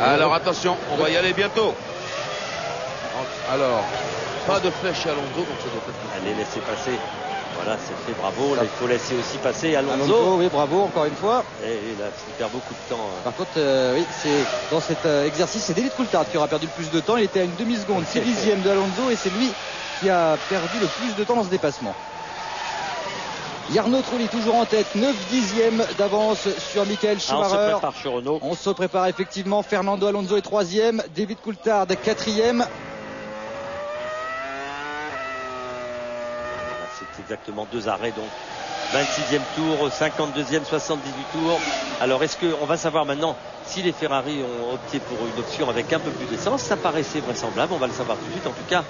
C: Alors attention, on va y aller bientôt. Alors, pas de flèche à Alonso, donc ça doit être...
B: Allez, laissez passer. Voilà, c'est fait, bravo. Là, il faut laisser aussi passer Alonso.
A: Oui, bravo, encore une fois.
B: Et là, il perd beaucoup de temps.
A: Par contre, oui, c'est dans cet exercice, c'est David Coulthard qui aura perdu le plus de temps. Il était à une demi-seconde, 6 dixièmes de Alonso, et c'est lui qui a perdu le plus de temps dans ce dépassement. Jarno Trulli toujours en tête, 9 dixièmes d'avance sur Michael Schumacher.
B: On se prépare chez Renault.
A: On se prépare effectivement. Fernando Alonso est 3e, David Coulthard 4e.
B: C'est exactement 2 arrêts, donc 26e tour, 52e, 78 tours. Alors est-ce qu'on va savoir maintenant si les Ferrari ont opté pour une option avec un peu plus d'essence? Ça paraissait vraisemblable, on va le savoir tout de suite. En tout cas,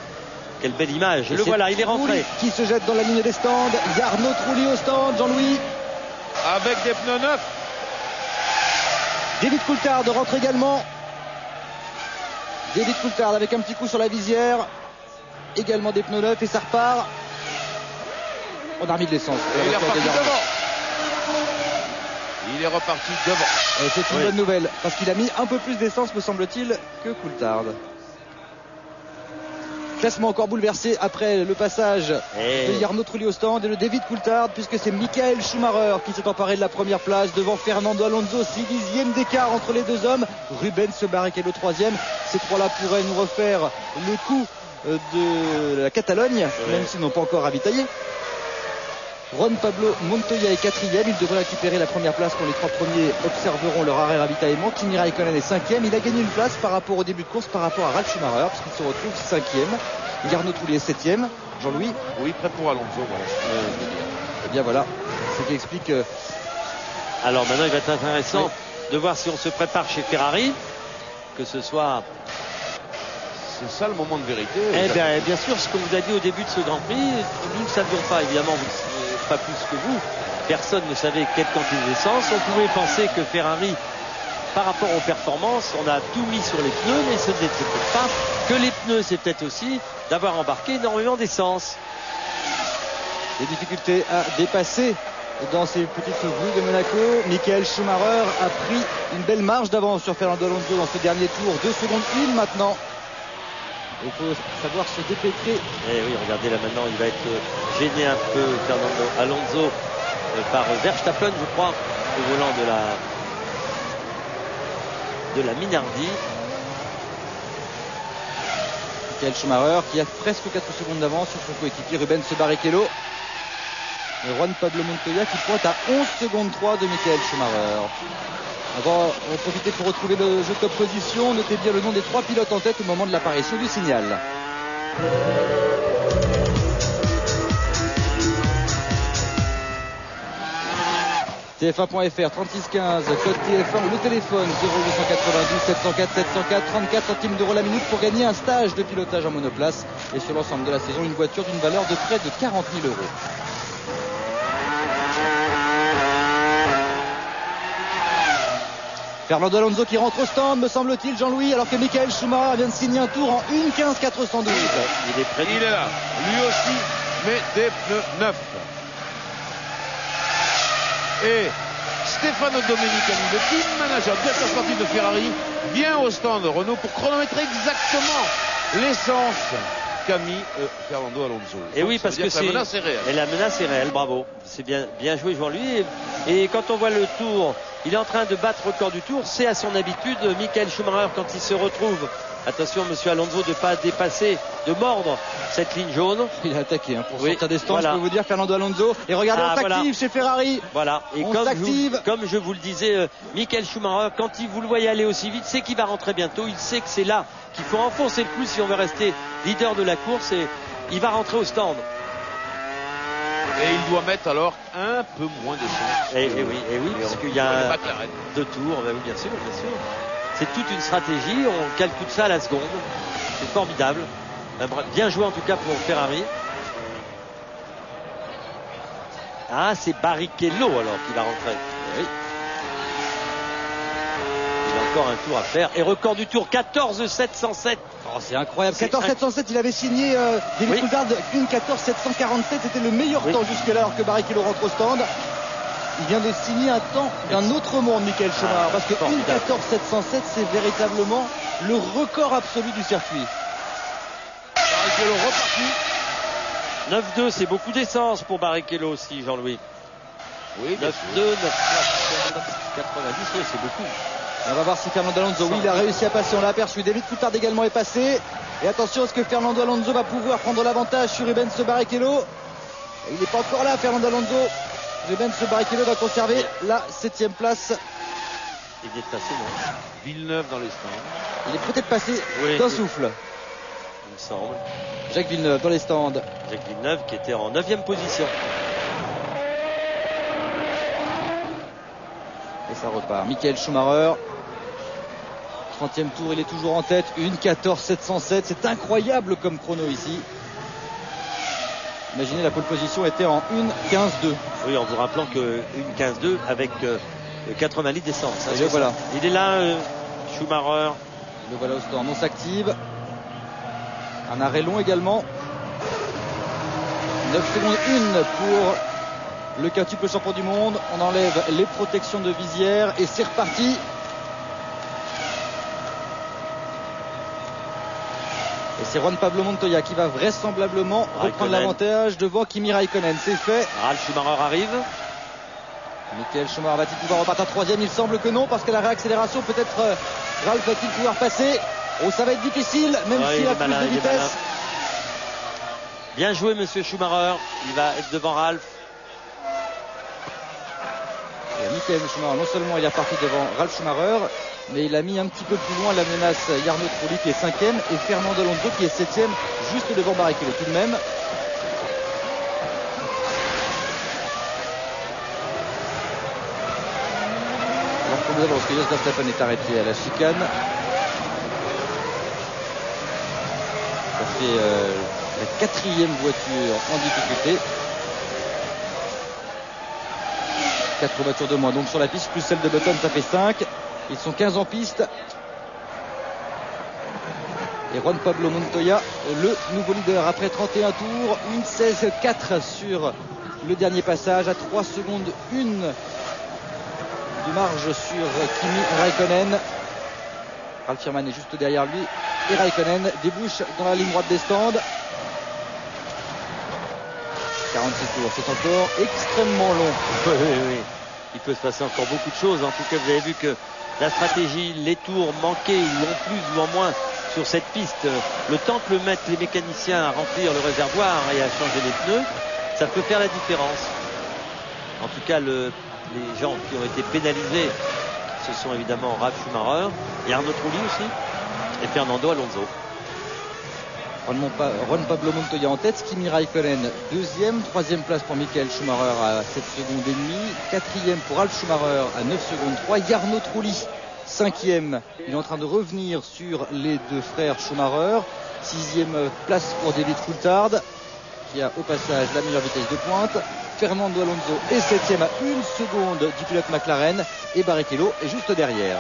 B: quelle belle image. Le voilà, il est rentré.
A: Qui se jette dans la ligne des stands. Jarno Trulli au stand, Jean-Louis.
C: Avec des pneus neufs.
A: David Coulthard rentre également. David Coulthard avec un petit coup sur la visière. Également des pneus neufs et ça repart. On a remis de l'essence.
C: Il est reparti devant. Il est reparti devant.
A: Et c'est une bonne nouvelle parce qu'il a mis un peu plus d'essence, me semble-t-il, que Coulthard. Classement encore bouleversé après le passage de Jarno Trulli au stand et le David Coulthard, puisque c'est Michael Schumacher qui s'est emparé de la première place devant Fernando Alonso. 6/10 d'écart entre les deux hommes. Rubens Barrichello 3e. Ces trois-là pourraient nous refaire le coup de la Catalogne, même s'ils n'ont pas encore ravitaillé. Juan Pablo Montoya est 4e, il devrait récupérer la première place quand les trois premiers observeront leur arrêt ravitaillement. Kimi Raikkonen est 5e, il a gagné une place par rapport au début de course, par rapport à Ralf Schumacher, puisqu'il se retrouve 5e. Jarno Trulli est 7e. Jean-Louis.
C: Oui, prêt pour Alonso, voilà.
A: Eh bien voilà, ce qui explique...
B: Alors maintenant il va être intéressant de voir si on se prépare chez Ferrari, que ce soit...
C: C'est ça le moment de vérité.
B: Bien sûr, ce qu'on vous a dit au début de ce Grand Prix, nous ne savions pas, évidemment, pas plus que vous. Personne ne savait quelle quantité d'essence. On pouvait penser que Ferrari, par rapport aux performances, on a tout mis sur les pneus, mais ce n'était peut-être pas que les pneus, c'est peut-être aussi d'avoir embarqué énormément d'essence.
A: Les difficultés à dépasser dans ces petites rues de Monaco. Michael Schumacher a pris une belle marge d'avance sur Fernando Alonso dans ce dernier tour. 2 secondes 1 maintenant. Il faut savoir se dépêtrer.
B: Et oui, regardez là maintenant, il va être gêné un peu Fernando Alonso par Verstappen, je crois, au volant de la Minardi.
A: Michael Schumacher qui a presque 4 secondes d'avance sur son coéquipier Rubens Barrichello. Et Juan Pablo Montoya qui pointe à 11 secondes 3 de Michael Schumacher. On va en profiter pour retrouver le jeu top position. Notez bien le nom des 3 pilotes en tête au moment de l'apparition du signal. TF1.fr 3615, code TF1 ou le téléphone 0892 704 704, 34 centimes d'euros la minute pour gagner un stage de pilotage en monoplace et sur l'ensemble de la saison une voiture d'une valeur de près de 40 000 euros. Fernando Alonso qui rentre au stand, me semble-t-il, Jean-Louis, alors que Michael Schumacher vient de signer un tour en 1:15 412.
B: Il est prêt.
C: Il est là. Lui aussi met des pneus neufs. Et Stefano Domenicali, le team manager, directeur sportif de Ferrari, vient au stand Renault pour chronométrer exactement l'essence qu'a mis Fernando Alonso.
B: Et oui, parce que
C: la menace est réelle.
B: Et la menace est réelle, bravo. C'est bien joué, Jean-Louis. Et quand on voit le tour, il est en train de battre le record du tour. C'est à son habitude. Michael Schumacher, quand il se retrouve, attention, monsieur Alonso, de ne pas dépasser, de mordre cette ligne jaune.
A: Il a attaqué pour sortir des stands,
B: voilà.
A: Je peux vous dire, Fernando Alonso. Et regardez, on s'active chez Ferrari.
B: Voilà. Et comme je vous le disais, Michael Schumacher, quand vous le voyez aller aussi vite, c'est qu'il va rentrer bientôt. Il sait que c'est là qu'il faut enfoncer le clou si on veut rester leader de la course. Et il va rentrer au stand.
C: Et il doit mettre alors un peu moins d'essence.
B: Et oui, parce qu'il y a 2 tours. Oui, bien sûr. C'est toute une stratégie, on calcule ça à la seconde. C'est formidable. Bien joué en tout cas pour Ferrari. Ah, c'est Barrichello alors qui va rentrer. Oui. Il a encore un tour à faire. Et record du tour 14.707.
A: Oh, c'est incroyable. 14.707, il avait signé David Coulthard 1.14.747. C'était le meilleur temps jusque-là alors que Barrichello rentre au stand. Il vient de signer un temps d'un autre monde, Michael Schumacher, parce que 1.14.707, c'est véritablement le record absolu du circuit.
C: Barrichello reparti.
B: 9.2, c'est beaucoup d'essence pour Barrichello aussi, Jean-Louis.
C: Oui,
B: 9.2, 9.90, c'est beaucoup.
A: On va voir si Fernando Alonso, il a réussi à passer, on l'a aperçu. David Coulthard également est passé. Et attention, est-ce que Fernando Alonso va pouvoir prendre l'avantage sur Rubens Barrichello? Il n'est pas encore là, Fernando Alonso. Rubens Barrichello va conserver la 7e place.
B: Il vient de passer, non?
C: Villeneuve dans les stands.
A: Il est peut-être passé d'un souffle.
B: Il me semble.
A: Jacques Villeneuve dans les stands.
B: Jacques Villeneuve qui était en 9e position.
A: Et ça repart. Michael Schumacher. 30e tour, il est toujours en tête. 1.14.707. C'est incroyable comme chrono ici. Imaginez, la pole position était en 1.15.2.
B: Oui, en vous rappelant que 1.15.2 avec 80 litres d'essence. Hein,
A: voilà.
B: Il est là, Schumacher.
A: Le voilà au stand, on s'active. Un arrêt long également. 9 secondes 1 pour le quintuple champion du monde. On enlève les protections de visière et c'est reparti. Et c'est Juan Pablo Montoya qui va vraisemblablement reprendre l'avantage devant Kimi Raikkonen. C'est fait.
B: Ralf Schumacher arrive.
A: Michael Schumacher va-t-il pouvoir repartir troisième? Il semble que non, parce que la réaccélération, peut-être Ralf va-t-il pouvoir passer? Oh, ça va être difficile, même s'il a plus de vitesse.
B: Bien joué, monsieur Schumacher. Il va être devant Ralf.
A: Et Michael Schumacher, non seulement il est parti devant Ralf Schumacher, mais il a mis un petit peu plus loin la menace Jarno Trulli qui est 5e et Fernando Alonso qui est 7e, juste devant Barrichello tout de même. Alors comme nous avons, parce que Jos Verstappen est arrêté à la chicane. Ça fait la 4e voiture en difficulté. 4 voitures de moins donc sur la piste, plus celle de Button, ça fait 5. Ils sont 15 en piste. Et Juan Pablo Montoya, le nouveau leader après 31 tours, une 16-4 sur le dernier passage, à 3 secondes 1 de marge sur Kimi Raikkonen. Ralf Schumacher est juste derrière lui et Raikkonen débouche dans la ligne droite des stands. 46 tours, c'est encore extrêmement long.
B: Oui. Il peut se passer encore beaucoup de choses. En tout cas, vous avez vu que la stratégie, les tours manqués, ils l'ont plus ou en moins sur cette piste. Le temps que le mettent les mécaniciens à remplir le réservoir et à changer les pneus, ça peut faire la différence. En tout cas, les gens qui ont été pénalisés, ce sont évidemment Ralf Schumacher et Arnaud Trulli aussi, et Fernando Alonso.
A: Juan Pablo Montoya en tête, Kimi Raikkonen 2e, 3e place pour Michael Schumacher à 7 secondes et demie, 4e pour Ralf Schumacher à 9 secondes 3, Jarno Trulli 5e, il est en train de revenir sur les deux frères Schumacher, 6e place pour David Coulthard qui a au passage la meilleure vitesse de pointe, Fernando Alonso est 7e à 1 seconde du pilote McLaren et Barrichello est juste derrière.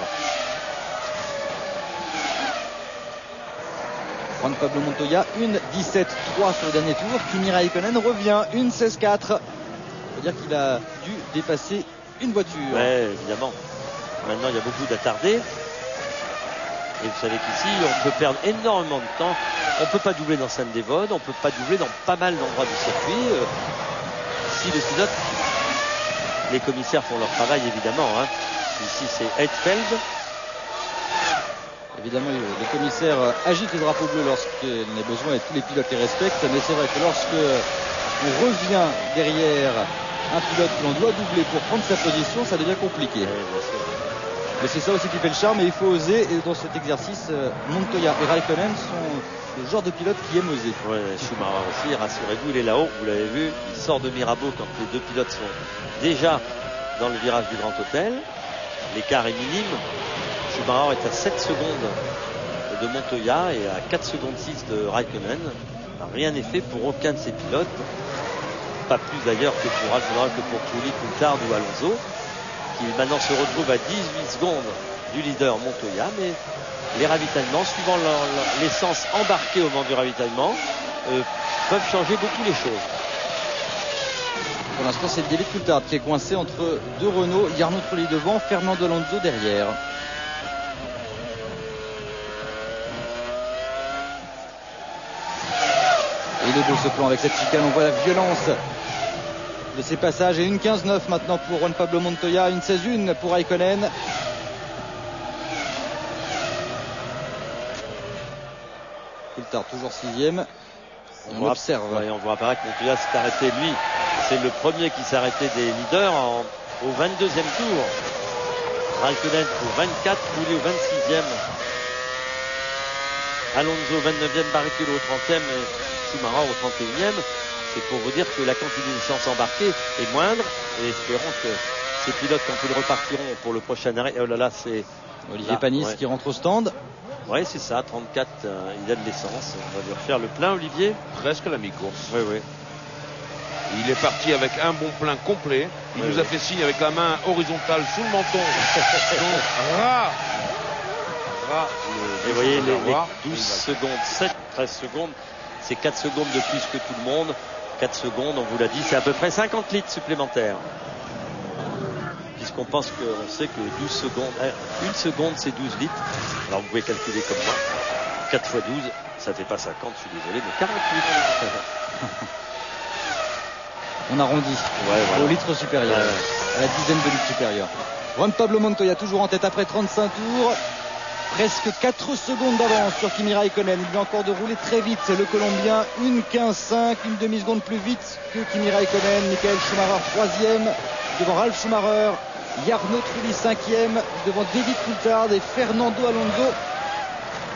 A: Juan Pablo Montoya, 1-17-3 sur le dernier tour. Kimi Raikkonen revient, 1-16-4. Ça veut dire qu'il a dû dépasser une voiture.
B: Oui, évidemment. Maintenant, il y a beaucoup d'attardés. Et vous savez qu'ici, on peut perdre énormément de temps. On ne peut pas doubler dans Sainte-Dévonne, on ne peut pas doubler dans pas mal d'endroits du circuit. Si les pilotes, les commissaires font leur travail, évidemment. Hein. Ici, c'est Heidfeld.
A: Évidemment, les commissaires agitent le drapeau bleu lorsqu'il en a besoin et tous les pilotes les respectent. Mais c'est vrai que lorsque on revient derrière un pilote que l'on doit doubler pour prendre sa position, ça devient compliqué. Mais c'est ça aussi qui fait le charme et il faut oser. Et dans cet exercice, Montoya et Raikkonen sont le genre de pilote qui aime oser.
B: Ouais, Schumacher aussi, rassurez-vous, il est là-haut, vous l'avez vu. Il sort de Mirabeau quand les deux pilotes sont déjà dans le virage du Grand Hôtel. L'écart est minime. Schumacher est à 7 secondes de Montoya et à 4 secondes 6 de Raikkonen. Rien n'est fait pour aucun de ces pilotes. Pas plus d'ailleurs que pour Ralf Schumacher que pour Trulli, Coulthard ou Alonso, qui maintenant se retrouvent à 18 secondes du leader Montoya. Mais les ravitaillements, suivant l'essence embarquée au moment du ravitaillement, peuvent changer beaucoup les choses.
A: Pour l'instant, c'est David Coulthard qui est coincé entre deux Renault, Jarno Trulli devant, Fernando Alonso derrière. Il est beau ce plan avec cette chicane, on voit la violence de ces passages. Et une 15-9 maintenant pour Juan Pablo Montoya, une 16-1 pour Raikkonen. Coulthard toujours 6e. On observe.
B: Ouais, on voit apparaître que Montoya s'est arrêté, lui. C'est le premier qui s'est arrêté des leaders au 22e tour. Raikkonen au 24, Trulli au 26e. Alonso 29e, Barrichello au 30e et Schumacher au 31e. C'est pour vous dire que la quantité d'essence embarquée est moindre et espérons que ces pilotes, quand ils repartiront pour le prochain arrêt, oh là là, c'est
A: Olivier Panis qui rentre au stand.
B: Oui, c'est ça, 34, il a de l'essence. On va lui refaire le plein, Olivier.
C: Presque la mi-course.
B: Oui.
C: Il est parti avec un bon plein complet Il nous a fait signe avec la main horizontale sous le menton. Donc,
B: et vous voyez les 12 secondes, 7, 13 secondes, c'est 4 secondes de plus que tout le monde. 4 secondes, on vous l'a dit, c'est à peu près 50 litres supplémentaires. Puisqu'on pense qu'on sait que 12 secondes, 1 seconde c'est 12 litres. Alors vous pouvez calculer comme moi. 4 fois 12, ça fait pas 50, je suis désolé, mais 40 litres.
A: On arrondit au litre supérieur, à la dizaine de litres supérieurs. Juan Pablo Montoya toujours en tête après 35 tours. Presque 4 secondes d'avance sur Kimi Raikkonen. Il vient encore de rouler très vite. C'est le Colombien. 1:15.5, une demi-seconde plus vite que Kimi Raikkonen. Michael Schumacher 3e devant Ralf Schumacher. Jarno Trulli 5e devant David Coulthard et Fernando Alonso.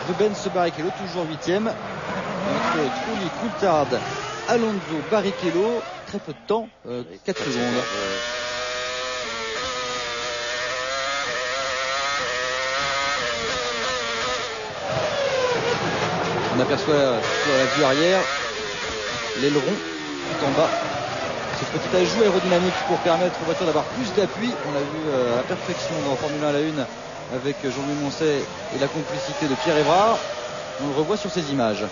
A: Rubens Barrichello toujours 8e. Entre Trulli, Coulthard, Alonso, Barrichello, très peu de temps, 4 secondes. On aperçoit sur la vue arrière l'aileron tout en bas. Ce petit ajout aérodynamique pour permettre aux voitures d'avoir plus d'appui. On l'a vu à la perfection dans Formule 1 à la une avec Jean-Louis Moncet et la complicité de Pierre Évrard. On le revoit sur ces images.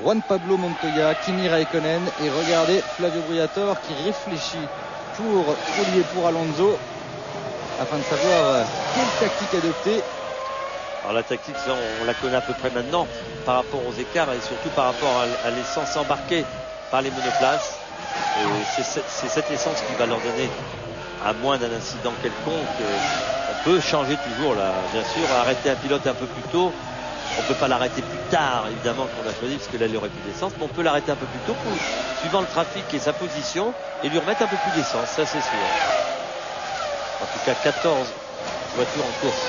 A: Juan Pablo Montoya, Kimi Raikkonen et regardez Flavio Briatore qui réfléchit pour Trulli et pour Alonso afin de savoir quelle tactique adopter.
B: Alors la tactique, ça, on la connaît à peu près maintenant par rapport aux écarts et surtout par rapport à l'essence embarquée par les monoplaces. C'est cette essence qui va leur donner, à moins d'un incident quelconque, on peut changer toujours là, bien sûr, arrêter un pilote un peu plus tôt. On ne peut pas l'arrêter plus tard, évidemment, qu'on a choisi, parce que là, il n'y aurait plus d'essence, mais on peut l'arrêter un peu plus tôt, suivant le trafic et sa position, et lui remettre un peu plus d'essence, ça c'est sûr. En tout cas, 14 voitures en course.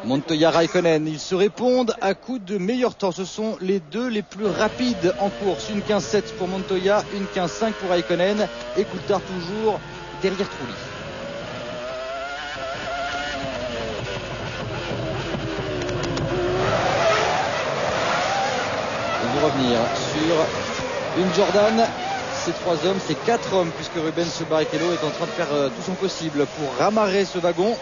A: Montoya, Raikkonen, ils se répondent à coup de meilleur temps. Ce sont les deux les plus rapides en course. 1:15.7 pour Montoya, 1:15.5 pour Raikkonen, et Coulthard toujours derrière Trulli. Revenir sur une Jordan, ces 3 hommes, ces 4 hommes, puisque Rubens Barrichello est en train de faire tout son possible pour ramarrer ce wagon.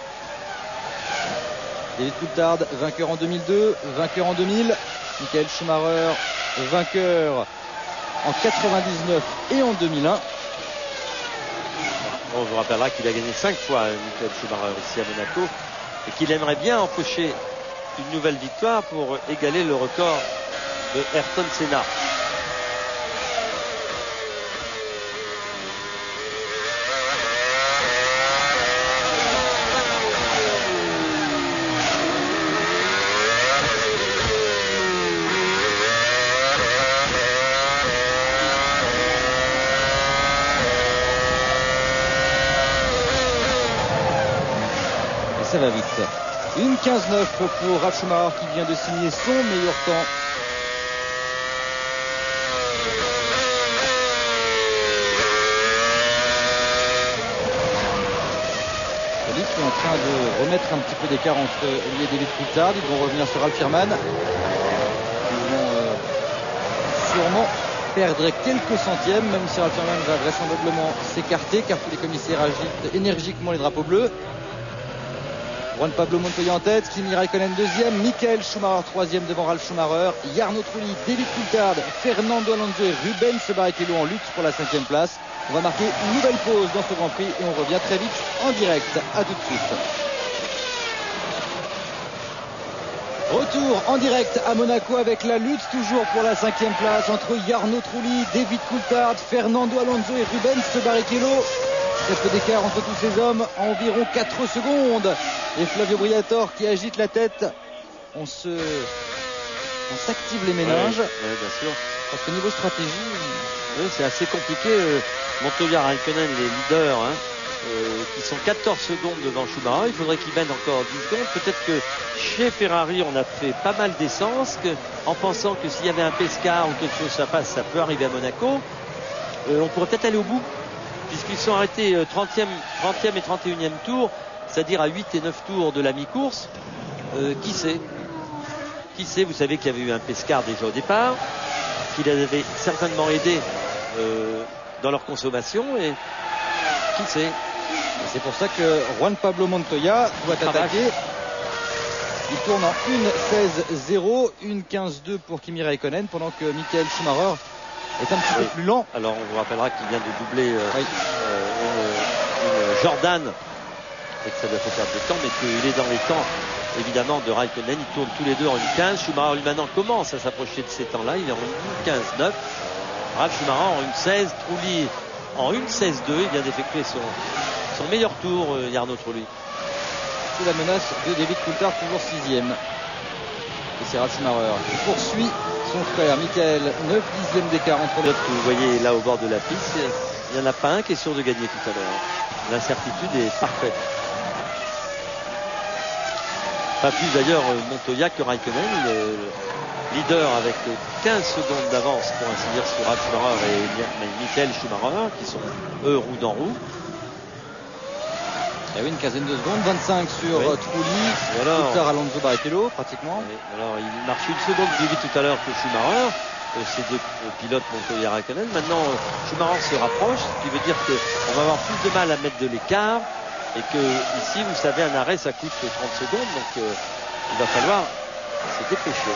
A: David Coulthard, vainqueur en 2002, vainqueur en 2000. Michael Schumacher, vainqueur en 99 et en 2001.
B: On vous rappellera qu'il a gagné 5 fois, Michael Schumacher, ici à Monaco, et qu'il aimerait bien empocher une nouvelle victoire pour égaler le record de Ayrton Senna.
A: Et ça va vite. 1:15.9 pour Ralf Schumacher qui vient de signer son meilleur temps. Qui est en train de remettre un petit peu d'écart entre lui et David Coulthard. Ils vont revenir sur Ralf Hirman. Ils vont sûrement perdre quelques centièmes, même si Ralf Hirman va vraisemblablement s'écarter car tous les commissaires agitent énergiquement les drapeaux bleus. Juan Pablo Montoya en tête, Kimi Raikkonen 2e, Michael Schumacher 3e devant Ralf Schumacher, Jarno Trulli, David Coulthard, Fernando Alonso et Rubens Barrichello en lutte pour la 5e place. On va marquer une nouvelle pause dans ce Grand Prix et on revient très vite en direct. À tout de suite. Retour en direct à Monaco avec la lutte toujours pour la 5e place entre Jarno Trulli, David Coulthard, Fernando Alonso et Rubens Barrichello. Très peu d'écart entre tous ces hommes, environ 4 secondes. Et Flavio Briatore qui agite la tête. On s'active les méninges.
B: Oui, bien sûr.
A: Parce que niveau stratégie,
B: oui, c'est assez compliqué. Montoya, Raikkonen, les leaders, qui sont 14 secondes devant Schumacher. Il faudrait qu'ils mènent encore 10 secondes. Peut-être que chez Ferrari, on a fait pas mal d'essence, en pensant que s'il y avait un pescar ou quelque chose, ça peut arriver à Monaco. On pourrait peut-être aller au bout, puisqu'ils sont arrêtés 30e et 31e tour, c'est-à-dire à 8 et 9 tours de la mi-course. Qui sait? Vous savez qu'il y avait eu un pescar déjà au départ. qui les avait certainement aidés dans leur consommation, et qui sait.
A: Et c'est pour ça que Juan Pablo Montoya doit attaquer. Il tourne en 1.16.0, 1.15.2 pour Kimi Räikkönen, pendant que Michael Schumacher est un petit peu plus lent.
B: Alors on vous rappellera qu'il vient de doubler une Jordan, et que ça doit faire perdre de temps, mais qu'il est dans les temps évidemment de Räikkönen. Ils tournent tous les deux en 1.15. Schumacher lui maintenant commence à s'approcher de ces temps-là. Il est en 1.15.9. Ralf Schumacher en 1.16. Trulli en 1.16.2. Il vient d'effectuer son meilleur tour, Jarno Trulli.
A: Sous la menace de David Coulthard, toujours 6e. Et c'est Ralf Schumacher qui poursuit son frère Michael, 9 dixièmes d'écart entre les deux.
B: Vous voyez là au bord de la piste, il n'y en a pas un qui est sûr de gagner tout à l'heure. L'incertitude est parfaite. Pas plus d'ailleurs Montoya que Räikkönen, le leader avec 15 secondes d'avance pour ainsi dire sur Ralf Schumacher et Michael Schumacher, qui sont eux roue dans roue.
A: Et oui, une quinzaine de secondes, 25 sur Trulli, Coulthard, Alonso, Barrichello pratiquement.
B: Oui. Alors il marche une seconde plus vite tout à l'heure que Schumacher, ces deux pilotes Montoya et Räikkönen. Maintenant Schumacher se rapproche, ce qui veut dire qu'on va avoir plus de mal à mettre de l'écart, et que ici vous savez un arrêt ça coûte 30 secondes, donc il va falloir se dépêcher.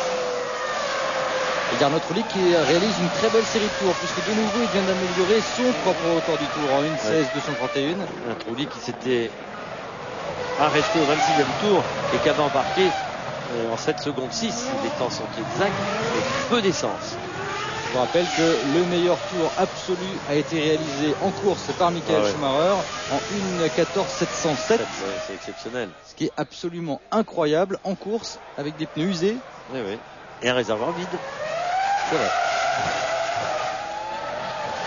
A: Et Jarno Trulli qui réalise une très belle série de tours, puisque de nouveau il vient d'améliorer son propre record du tour en 1.16.231.
B: Un Trulli qui s'était arrêté au 26e tour et qui avait embarqué en 7 secondes 6, les temps sont exacts, et peu d'essence.
A: Je vous rappelle que le meilleur tour absolu a été réalisé en course par Michael Schumacher en 1.14.707.
B: C'est exceptionnel.
A: Ce qui est absolument incroyable en course avec des pneus usés.
B: Oui. Et un réservoir vide.
A: C'est vrai.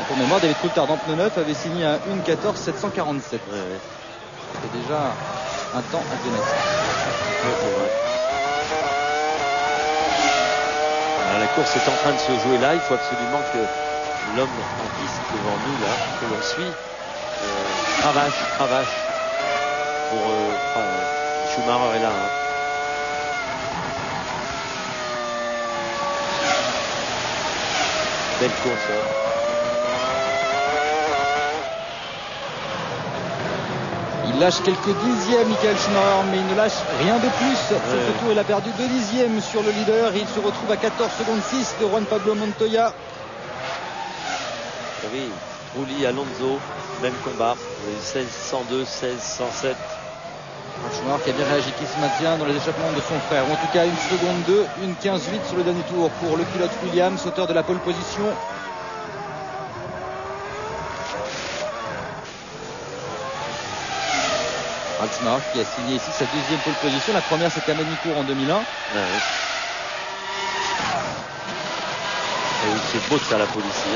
A: Et pour mémoire, David Coulthard en pneu neuf avait signé à 1.14.747. C'est déjà un temps emblématique.
B: C'est vrai. Alors, la course est en train de se jouer là. Il faut absolument que l'homme en piste devant nous, là, que l'on suit, cravache. Pour Schumacher est là. Belle course.
A: Il lâche quelques dixièmes, Michael Schumacher, mais il ne lâche rien de plus. Sur ce tour, il a perdu 2 dixièmes sur le leader. Il se retrouve à 14 secondes 6 de Juan Pablo Montoya.
B: Oui, Trulli, Alonso, même combat. 16-102, 16-107.
A: Schumacher qui a bien réagi, qui se maintient dans les échappements de son frère. En tout cas, 1 seconde 2, 1.15.8 sur le dernier tour pour le pilote Williams, auteur de la pole position. Ralf Schumacher qui a signé ici sa deuxième pole position. La première, c'était à Manicourt en 2001.
B: Et c'est beau de faire la pole ici.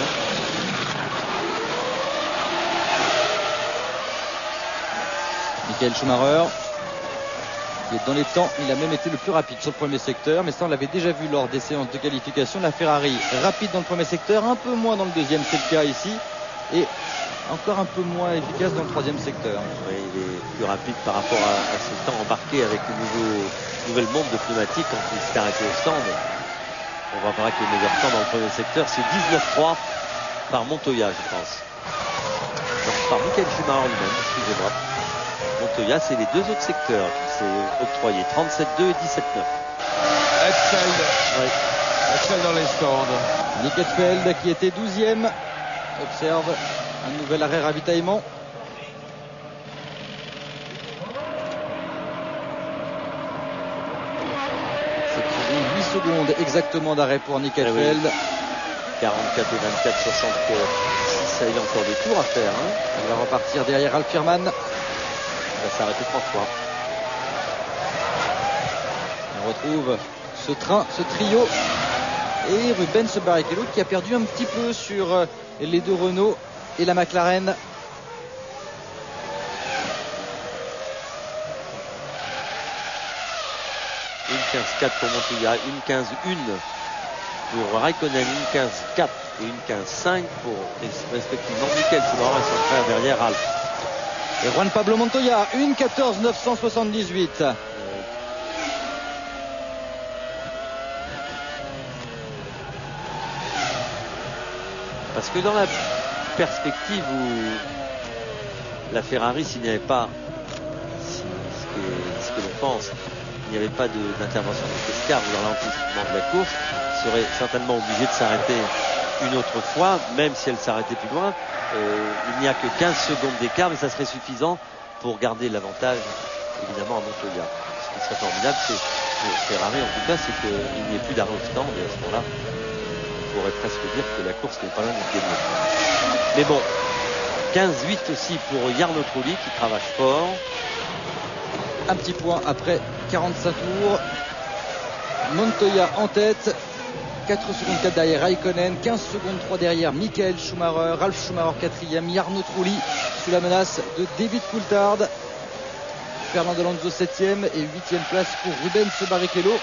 A: Michael Schumacher qui est dans les temps, il a même été le plus rapide sur le premier secteur, mais ça on l'avait déjà vu lors des séances de qualification. La Ferrari rapide dans le premier secteur, un peu moins dans le deuxième, c'est le cas ici, et encore un peu moins efficace dans le troisième secteur.
B: Oui, il est plus rapide par rapport à ce temps embarqué avec une nouvelle montre de pneumatique quand il s'est arrêté au stand. On va voir que le meilleur temps dans le premier secteur, c'est 19.3 par Montoya, je pense. Donc, par Michael Schumacher lui-même, excusez-moi. Montoya, c'est les deux autres secteurs qui s'est octroyé, 37.2 et 17.9.
C: Hetfield dans les stands.
A: Nick Hetfield qui était 12e, observe un nouvel arrêt ravitaillement. C'est 8 secondes exactement d'arrêt pour Nick Hetfield.
B: 44 et 24, 66, ça il y a encore des tours à faire.
A: Il va repartir derrière Ralf Schumacher.
B: Il va s'arrêter 3 fois.
A: On retrouve ce train, ce trio. Et Rubens Barrichello qui a perdu un petit peu sur les deux Renault et la McLaren.
B: Une 15-4 pour Montoya, une 15-1 pour Räikkönen, une 15-4 et une 15-5 pour respectivement Michael Schumacher et son frère derrière Ralf.
A: Et Juan Pablo Montoya, 1.14.978.
B: Parce que dans la perspective où la Ferrari, s'il n'y avait pas ce que l'on pense, il n'y avait pas d'intervention de Pescara ou de ralentissement de la course, serait certainement obligée de s'arrêter une autre fois, même si elle s'arrêtait plus loin. Il n'y a que 15 secondes d'écart, mais ça serait suffisant pour garder l'avantage, évidemment, à Montoya. Ce qui serait formidable, c'est pour Ferrari, en tout cas, c'est qu'il n'y ait plus d'arrêt au stand, et à ce moment-là, on pourrait presque dire que la course n'est pas loin d'être gagnée. Mais bon, 15-8 aussi pour Jarno Trulli, qui travaille fort.
A: Un petit point après 45 tours. Montoya en tête. 4 secondes 4 derrière Raikkonen, 15 secondes 3 derrière Michael Schumacher, Ralf Schumacher 4e, Jarno Trulli sous la menace de David Coulthard, Fernando Alonso 7e et 8e place pour Rubens Barrichello.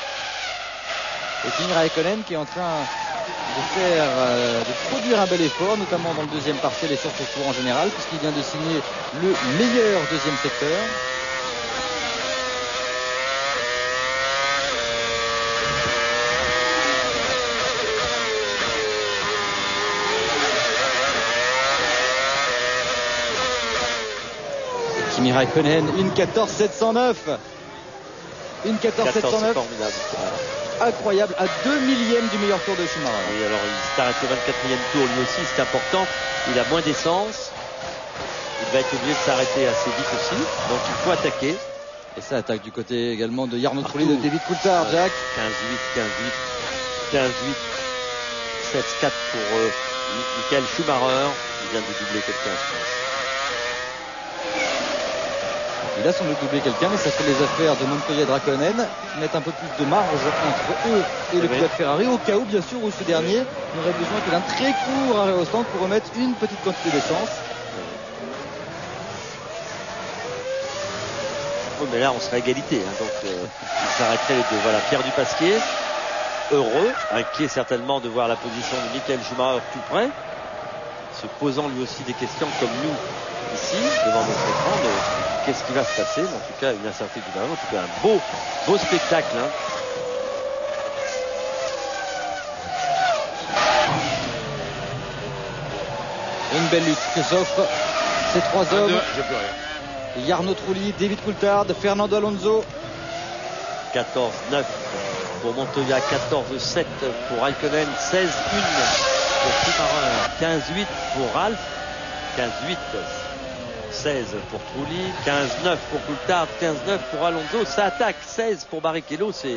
A: Et Kimi Raikkonen qui est en train de produire un bel effort, notamment dans le deuxième partiel et sur ce tour en général, puisqu'il vient de signer le meilleur deuxième secteur. Kimi Raikkonen, une 14.709. Une 14.709.
B: Formidable.
A: Incroyable, à 2 millièmes du meilleur tour de Schumacher.
B: Oui, alors il s'est arrêté au 24e tour, lui aussi, c'est important. Il a moins d'essence. Il va être obligé de s'arrêter assez vite aussi. Donc il faut attaquer.
A: Et ça attaque du côté également de Jarno Trulli, de David Coulthard, Jacques.
B: 15-8, 7-4 pour Michael Schumacher. Il vient de doubler quelqu'un, je pense.
A: Il a sans doute doublé quelqu'un, mais ça fait les affaires de Montoya et de Raikkonen qui mettent un peu plus de marge entre eux et le pilote Ferrari, au cas où, bien sûr, où ce dernier n'aurait besoin que d'un très court arrêt au stand pour remettre une petite quantité d'essence.
B: Oh, mais là, on serait à égalité, hein, donc il s'arrêterait les deux. Voilà, Pierre Dupasquier, heureux, inquiet certainement de voir la position de Michael Schumacher tout près, se posant lui aussi des questions comme nous ici, devant notre écran, de qu'est-ce qui va se passer. En tout cas, une incertitude du en tout cas un beau spectacle. Hein.
A: Une belle lutte que s'offrent ces trois hommes. Jarno Trulli, David Coulthard, Fernando Alonso.
B: 14-9 pour Montoya, 14-7 pour Raikkonen, 16-1 pour Schumacher, 15-8 pour Ralf, 15-8, 16 pour Trulli, 15-9 pour Coulthard, 15-9 pour Alonso. Ça attaque, 16 pour Barrichello. C'est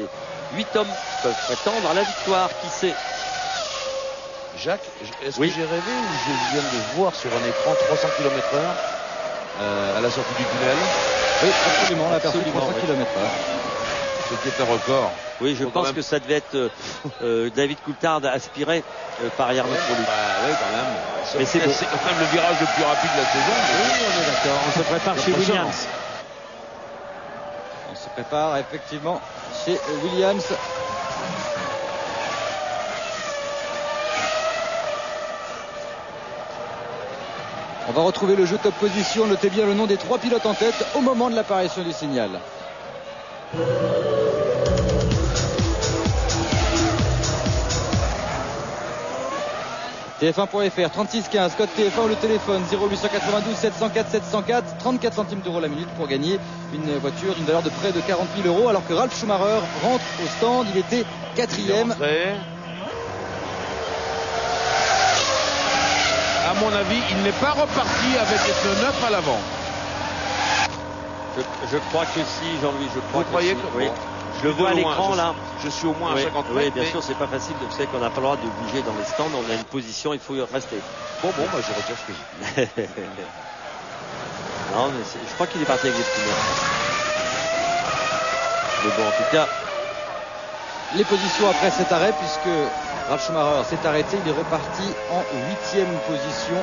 B: 8 hommes qui peuvent prétendre à la victoire. Qui sait?
C: Jacques, est-ce que j'ai rêvé ou je viens de voir sur un écran 300 km/h à la sortie du tunnel?
A: Oui, absolument, on a aperçu 300 km/h.
C: C'était un record.
B: Oui, je pense que ça devait être David Coulthard aspiré par Jarno Trulli.
C: Oui, quand même.
B: Mais c'est bon.
C: quand même le virage le plus rapide de la saison.
A: Oui, on est d'accord.
B: On se prépare chez Williams.
A: On se prépare effectivement chez Williams. On va retrouver le jeu top position. Notez bien le nom des 3 pilotes en tête au moment de l'apparition du signal. TF1.fr 3615 code TF1 ou le téléphone 0892 704 704, 34 centimes d'euros la minute pour gagner une voiture d'une valeur de près de 40 000 euros, alors que Ralf Schumacher rentre au stand. Il était 4e.
C: À mon avis, il n'est pas reparti avec les pneus neufs à l'avant.
B: Je crois que si, Jean-Louis, je crois.
C: Vous croyez que
B: oui. Je le vois à l'écran là.
C: Je suis au moins à 50 mètres.
B: Oui, bien sûr, c'est pas facile. Vous savez qu'on n'a pas le droit de bouger dans les stands. On a une position, il faut y rester.
C: Bon, moi je retire ce que j'ai dit.
B: Non, mais je crois qu'il est parti avec les pneus. Mais bon, en tout cas.
A: Les positions après cet arrêt, puisque Ralf Schumacher s'est arrêté, il est reparti en 8e position.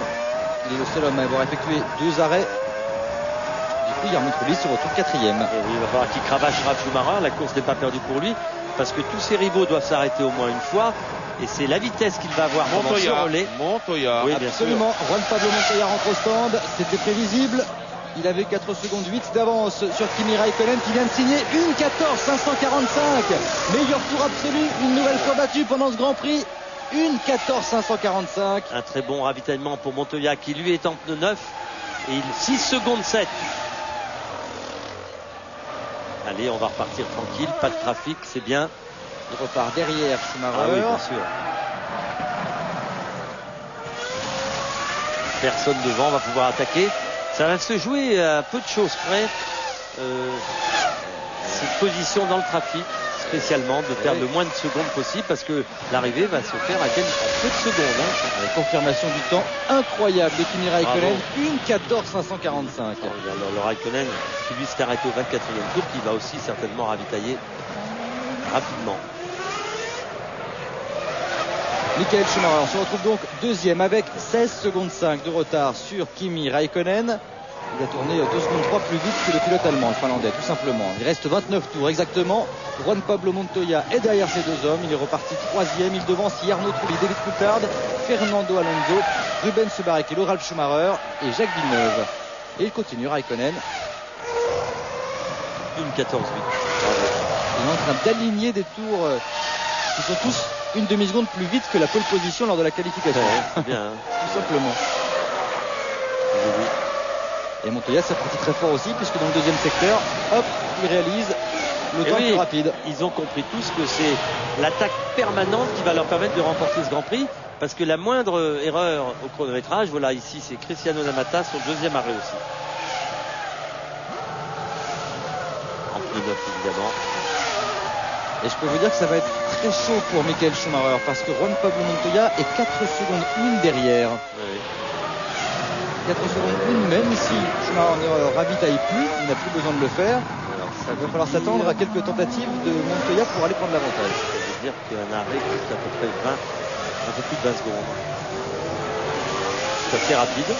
A: Il est le seul homme à avoir effectué 2 arrêts. Du coup, Jarno Trulli se retrouve 4e.
B: Oui, il va falloir qu'il cravache Ralf Schumacher. La course n'est pas perdue pour lui, parce que tous ses rivaux doivent s'arrêter au moins une fois. Et c'est la vitesse qu'il va avoir pendant ce relais.
C: Montoya.
B: Oui, bien
A: absolument.
B: sûr.
A: Juan Pablo Montoya rentre au stand. C'était prévisible. Il avait 4 secondes 8 d'avance sur Kimi Raikkonen qui vient de signer une 14.545. Meilleur tour absolu, une nouvelle fois battu pendant ce Grand Prix. 1,14,545.
B: Un très bon ravitaillement pour Montoya qui lui est en pneu neuf. Et il 6 secondes 7. Allez, on va repartir tranquille, pas de trafic, c'est bien.
A: Il repart derrière Schumacher.
B: Ah oui, bien sûr. Personne devant va pouvoir attaquer. Ça va se jouer à peu de choses près. Cette position dans le trafic, spécialement, de faire le moins de secondes possible, parce que l'arrivée va se faire à peu de secondes.
A: Avec confirmation du temps incroyable de Kimi Raikkonen, 1,14,545.
B: Le Raikkonen, qui lui s'est arrêté au 24e tour, qui va aussi certainement ravitailler rapidement.
A: Michael Schumacher se retrouve donc deuxième avec 16 secondes 5 de retard sur Kimi Raikkonen. Il a tourné 2 secondes 3 plus vite que le pilote allemand, le finlandais, tout simplement. Il reste 29 tours exactement. Juan Pablo Montoya est derrière ces deux hommes. Il est reparti troisième. Il devance Jarno Trulli, David Coulthard, Fernando Alonso, Rubens Barrichello, Ralf Schumacher et Jacques Villeneuve. Et il continue, Raikkonen.
B: 1,14,8.
A: Il est en train d'aligner des tours qui sont tous une demi-seconde plus vite que la pole position lors de la qualification.
B: C'est bien, hein.
A: Tout simplement.
B: Oui.
A: Et Montoya s'est parti très fort aussi, puisque dans le deuxième secteur, hop, il réalise le temps plus rapide.
B: Ils ont compris tous que c'est l'attaque permanente qui va leur permettre de remporter ce Grand Prix, parce que la moindre erreur au chronométrage, voilà, ici c'est Cristiano Namata sur le deuxième arrêt aussi. En pneu neuf évidemment.
A: Et je peux vous dire que ça va être très chaud pour Michael Schumacher, parce que Juan Pablo Montoya est 4 secondes 1 derrière.
B: Oui.
A: 4 secondes 1, même si Schumacher ne ravitaille plus, il n'a plus besoin de le faire.
B: Alors, ça
A: Il va falloir s'attendre à quelques tentatives de Montoya pour aller prendre l'avantage.
B: Ça veut dire qu'un arrêt coûte à peu près 20, un peu plus de 20 secondes. C'est assez rapide.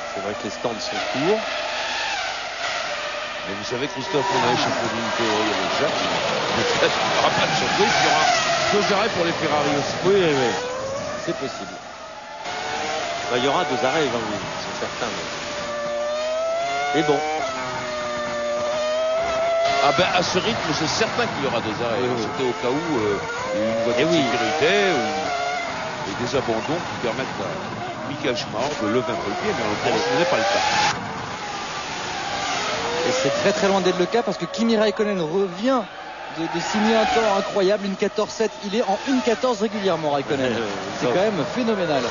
B: C'est vrai que les stands sont courts.
C: Mais vous savez, Christophe, on avait cherché une théorie avec Jacques. Il y aura pas de surprise, il y aura 2 arrêts pour les Ferrari aussi.
B: Oui.
A: C'est possible.
B: Bah, il y aura 2 arrêts, Jean-Louis, c'est certain. Mais bon.
C: Ah ben à ce rythme, c'est certain qu'il y aura 2 arrêts. C'était au cas où il y a eu une voiture de sécurité et des abandons qui permettent à Michael Schumacher de lever un peu le pied, mais en l'occurrence, ce n'est pas le cas.
A: Et c'est très très loin d'être le cas, parce que Kimi Raikkonen revient de signer un temps incroyable, une 14-7. Il est en 1,14 régulièrement, Raikkonen. C'est quand même phénoménal.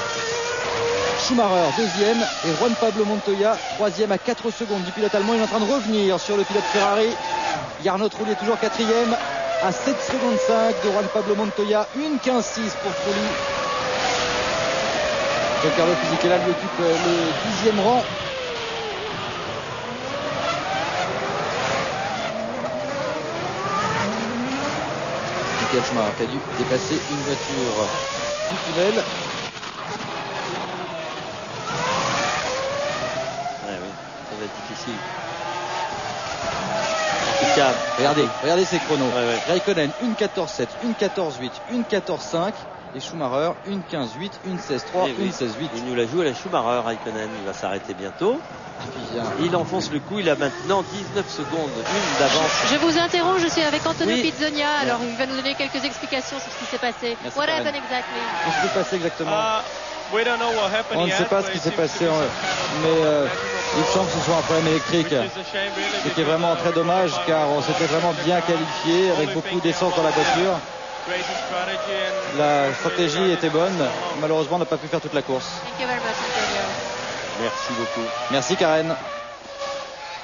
A: Schumacher deuxième et Juan Pablo Montoya troisième à 4 secondes du pilote allemand. Il est en train de revenir sur le pilote Ferrari. Jarno Trulli est toujours quatrième à 7 secondes 5 de Juan Pablo Montoya. 1,15,6 pour Trulli. Giancarlo Fisichella lui occupe le 10e rang. Michael Schumacher qui a dû dépasser une voiture du tunnel.
B: Ça va être difficile. En tout cas,
A: regardez ces chronos. Raikkonen 1,14,7, 1,14,8, 1,14,5 et Schumacher 1,15,8, 1,16,3, 1,16,8.
B: Il nous la joue à la Schumacher, Raikkonen. Il va s'arrêter bientôt. Il enfonce le coup. Il a maintenant 19 secondes, une d'avance.
D: Je vous interromps, je suis avec Antonio Pizzonia. Alors il va nous donner quelques explications sur ce qui s'est passé.
A: Merci,
D: What
A: Karen.
D: happened exactly?
A: Qu'est-ce qui s'est passé exactement? On ne sait pas ce qui s'est passé, mais il semble que ce soit un problème électrique. Ce qui est vraiment très dommage, car on s'était vraiment bien qualifié avec beaucoup d'essence dans la voiture. La stratégie était bonne. Malheureusement, on n'a pas pu faire toute la course.
D: Thank you very much, Antonio.
B: Merci beaucoup.
A: Merci Karen.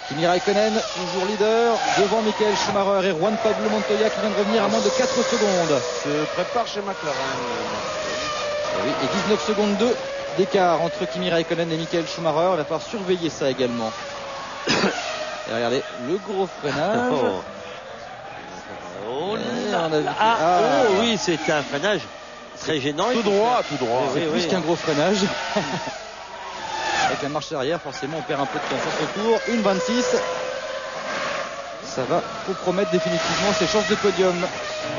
A: Kimi Raikkonen, toujours leader, devant Michael Schumacher et Juan Pablo Montoya qui vient de revenir à moins de 4 secondes.
C: Se prépare chez McLaren.
A: Oui, et 19 secondes 2 d'écart entre Kimi Raikkonen et Michael Schumacher. Il va falloir surveiller ça également. Et regardez, le gros freinage.
B: Oui, c'était un freinage très gênant.
C: Tout droit.
A: C'est plus qu'un gros freinage. Avec la marche arrière, forcément, on perd un peu de temps sur ce tour. 1,26. Ça va compromettre définitivement ses chances de podium.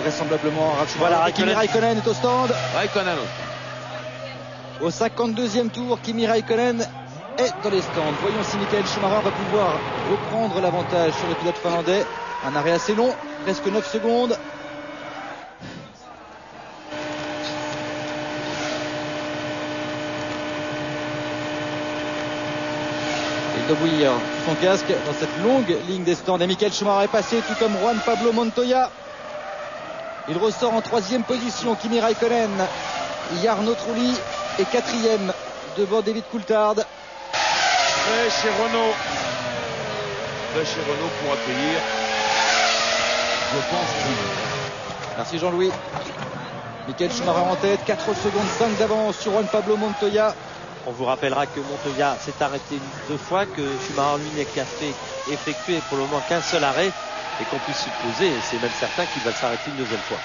A: Vraisemblablement,
B: Voilà,
A: Kimi Raikkonen est au stand.
C: Raikkonen.
A: Au 52e tour, Kimi Raikkonen est dans les stands. Voyons si Michael Schumacher va pouvoir reprendre l'avantage sur le pilote finlandais. Un arrêt assez long, presque 9 secondes. de bouillir son casque dans cette longue ligne des stands. Et Michael Schumacher est passé, tout comme Juan Pablo Montoya. Il ressort en 3e position. Kimi Raikkonen, Jarno Trulli est 4e devant David Coulthard.
C: Chez Renault. Chez Renault pour accueillir. Je pense que...
A: Merci Jean-Louis. Michael Schumacher en tête, 4 secondes 5 d'avance sur Juan Pablo Montoya.
B: On vous rappellera que Montoya s'est arrêté 2 fois, que Schumacher lui n'est qu'à effectuer pour le moment qu'un seul arrêt, et qu'on puisse supposer, et c'est même certain qu'il va s'arrêter une 2e fois.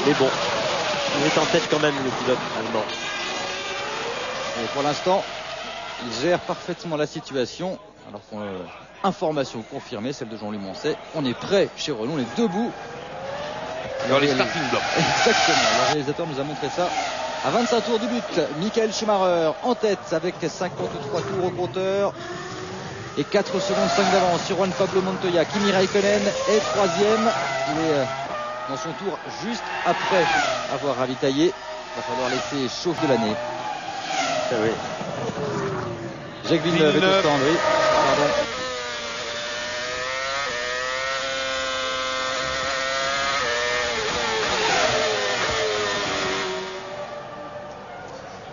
B: Mais bon, il est en tête quand même, le pilote allemand.
A: Et pour l'instant, il gère parfaitement la situation. Alors qu'on information confirmée, celle de Jean-Louis Moncet. On est prêt chez Renault, on est debout.
C: Dans les starting blocks.
A: Exactement, le réalisateur nous a montré ça. À 25 tours du but, Michael Schumacher en tête avec 53 tours au compteur. Et 4 secondes 5 d'avance sur Juan Pablo Montoya. Kimi Raikkonen est 3e. Il est dans son tour juste après avoir ravitaillé. Il va falloir laisser chauffe de l'année.
B: Oui.
A: Jacques Villeneuve est au stand, oui. Pardon.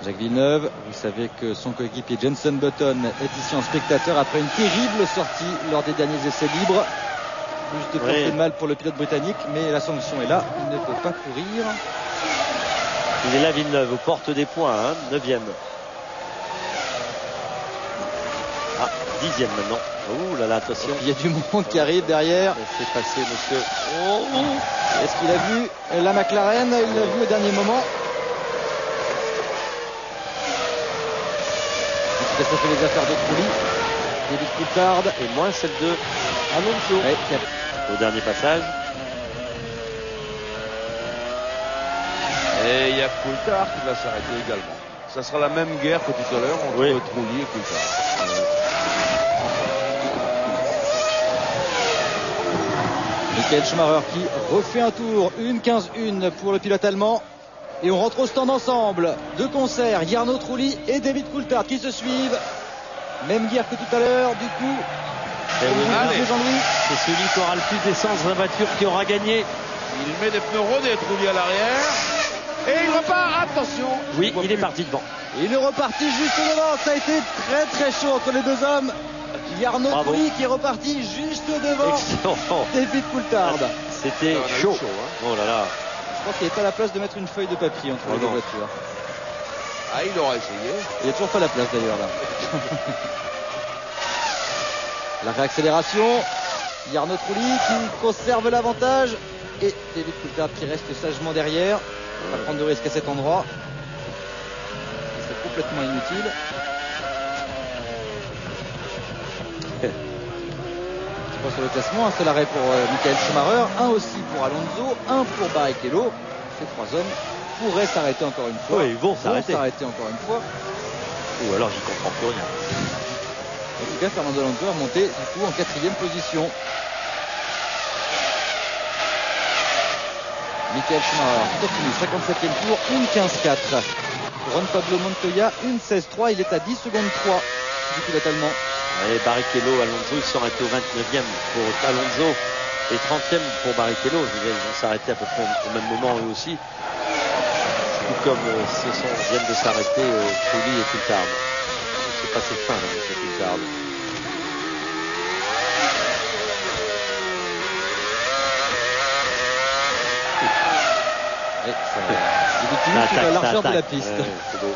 A: Jacques Villeneuve, vous savez que son coéquipier Jenson Button est ici en spectateur après une terrible sortie lors des derniers essais libres. Plus de portée de mal pour le pilote britannique, mais la sanction est là, il ne peut pas courir.
B: Il est là Villeneuve, aux portes des points, hein, 9e. Ah, 10e maintenant. Ouh là là, attention.
A: Il y a du monde qui arrive derrière.
B: C'est passé, monsieur.
A: Oh, est-ce qu'il a vu la McLaren? Il l'a vu au dernier moment. Ça fait les affaires de Trulli, David Coulthard
B: et moins celle de Alonso.
A: Ouais,
B: au dernier passage.
C: Et il y a Coulthard qui va s'arrêter également. Ça sera la même guerre que tout à l'heure entre Trulli et Coulthard.
A: Michael Schumacher qui refait un tour, 1:15.1 pour le pilote allemand. Et on rentre au stand ensemble, de concert, Jarno Trulli et David Coulthard qui se suivent. Même guerre que tout à l'heure, du coup.
B: Jean-Louis. C'est celui qui aura le plus d'essence dans la voiture qui aura gagné.
C: Il met des pneus rodés, Trulli à l'arrière. Et il repart, attention.
B: Oui, il est parti devant.
A: Il est reparti juste devant, ça a été très très chaud entre les deux hommes. Jarno Trulli qui est reparti juste devant.
B: Excellent.
A: David Coulthard.
B: C'était chaud. Oh là là.
A: Je pense qu'il n'y avait pas la place de mettre une feuille de papier entre les deux voitures.
C: Ah, il aura essayé.
A: Il n'y a toujours pas la place d'ailleurs là. La réaccélération. Jarno Trulli qui conserve l'avantage. Et David Coulthard qui reste sagement derrière. Pas prendre de risque à cet endroit. C'est complètement inutile. Sur le classement, un seul arrêt pour Michael Schumacher, un aussi pour Alonso, un pour Barrichello. Ces 3 hommes pourraient s'arrêter encore une fois.
B: Oui, ils vont s'arrêter
A: encore une fois.
B: Ou alors j'y comprends plus rien.
A: En tout cas, Fernando Alonso a monté du coup en 4e position. Michael Schumacher continue, 57e tour, 1:15.4. Juan Pablo Montoya, 1:16.3. Il est à 10 secondes 3 du pilote allemand.
B: Et Barrichello, Alonso, ils sont arrêtés au 29e pour Alonso et 30e pour Barrichello. Ils vont s'arrêter à peu près au même moment eux aussi. Tout comme viennent de s'arrêter Trulli et Coulthard. C'est pas cette fin là, monsieur Coulthard.
A: C'est la largeur de la piste.
B: C'est beau.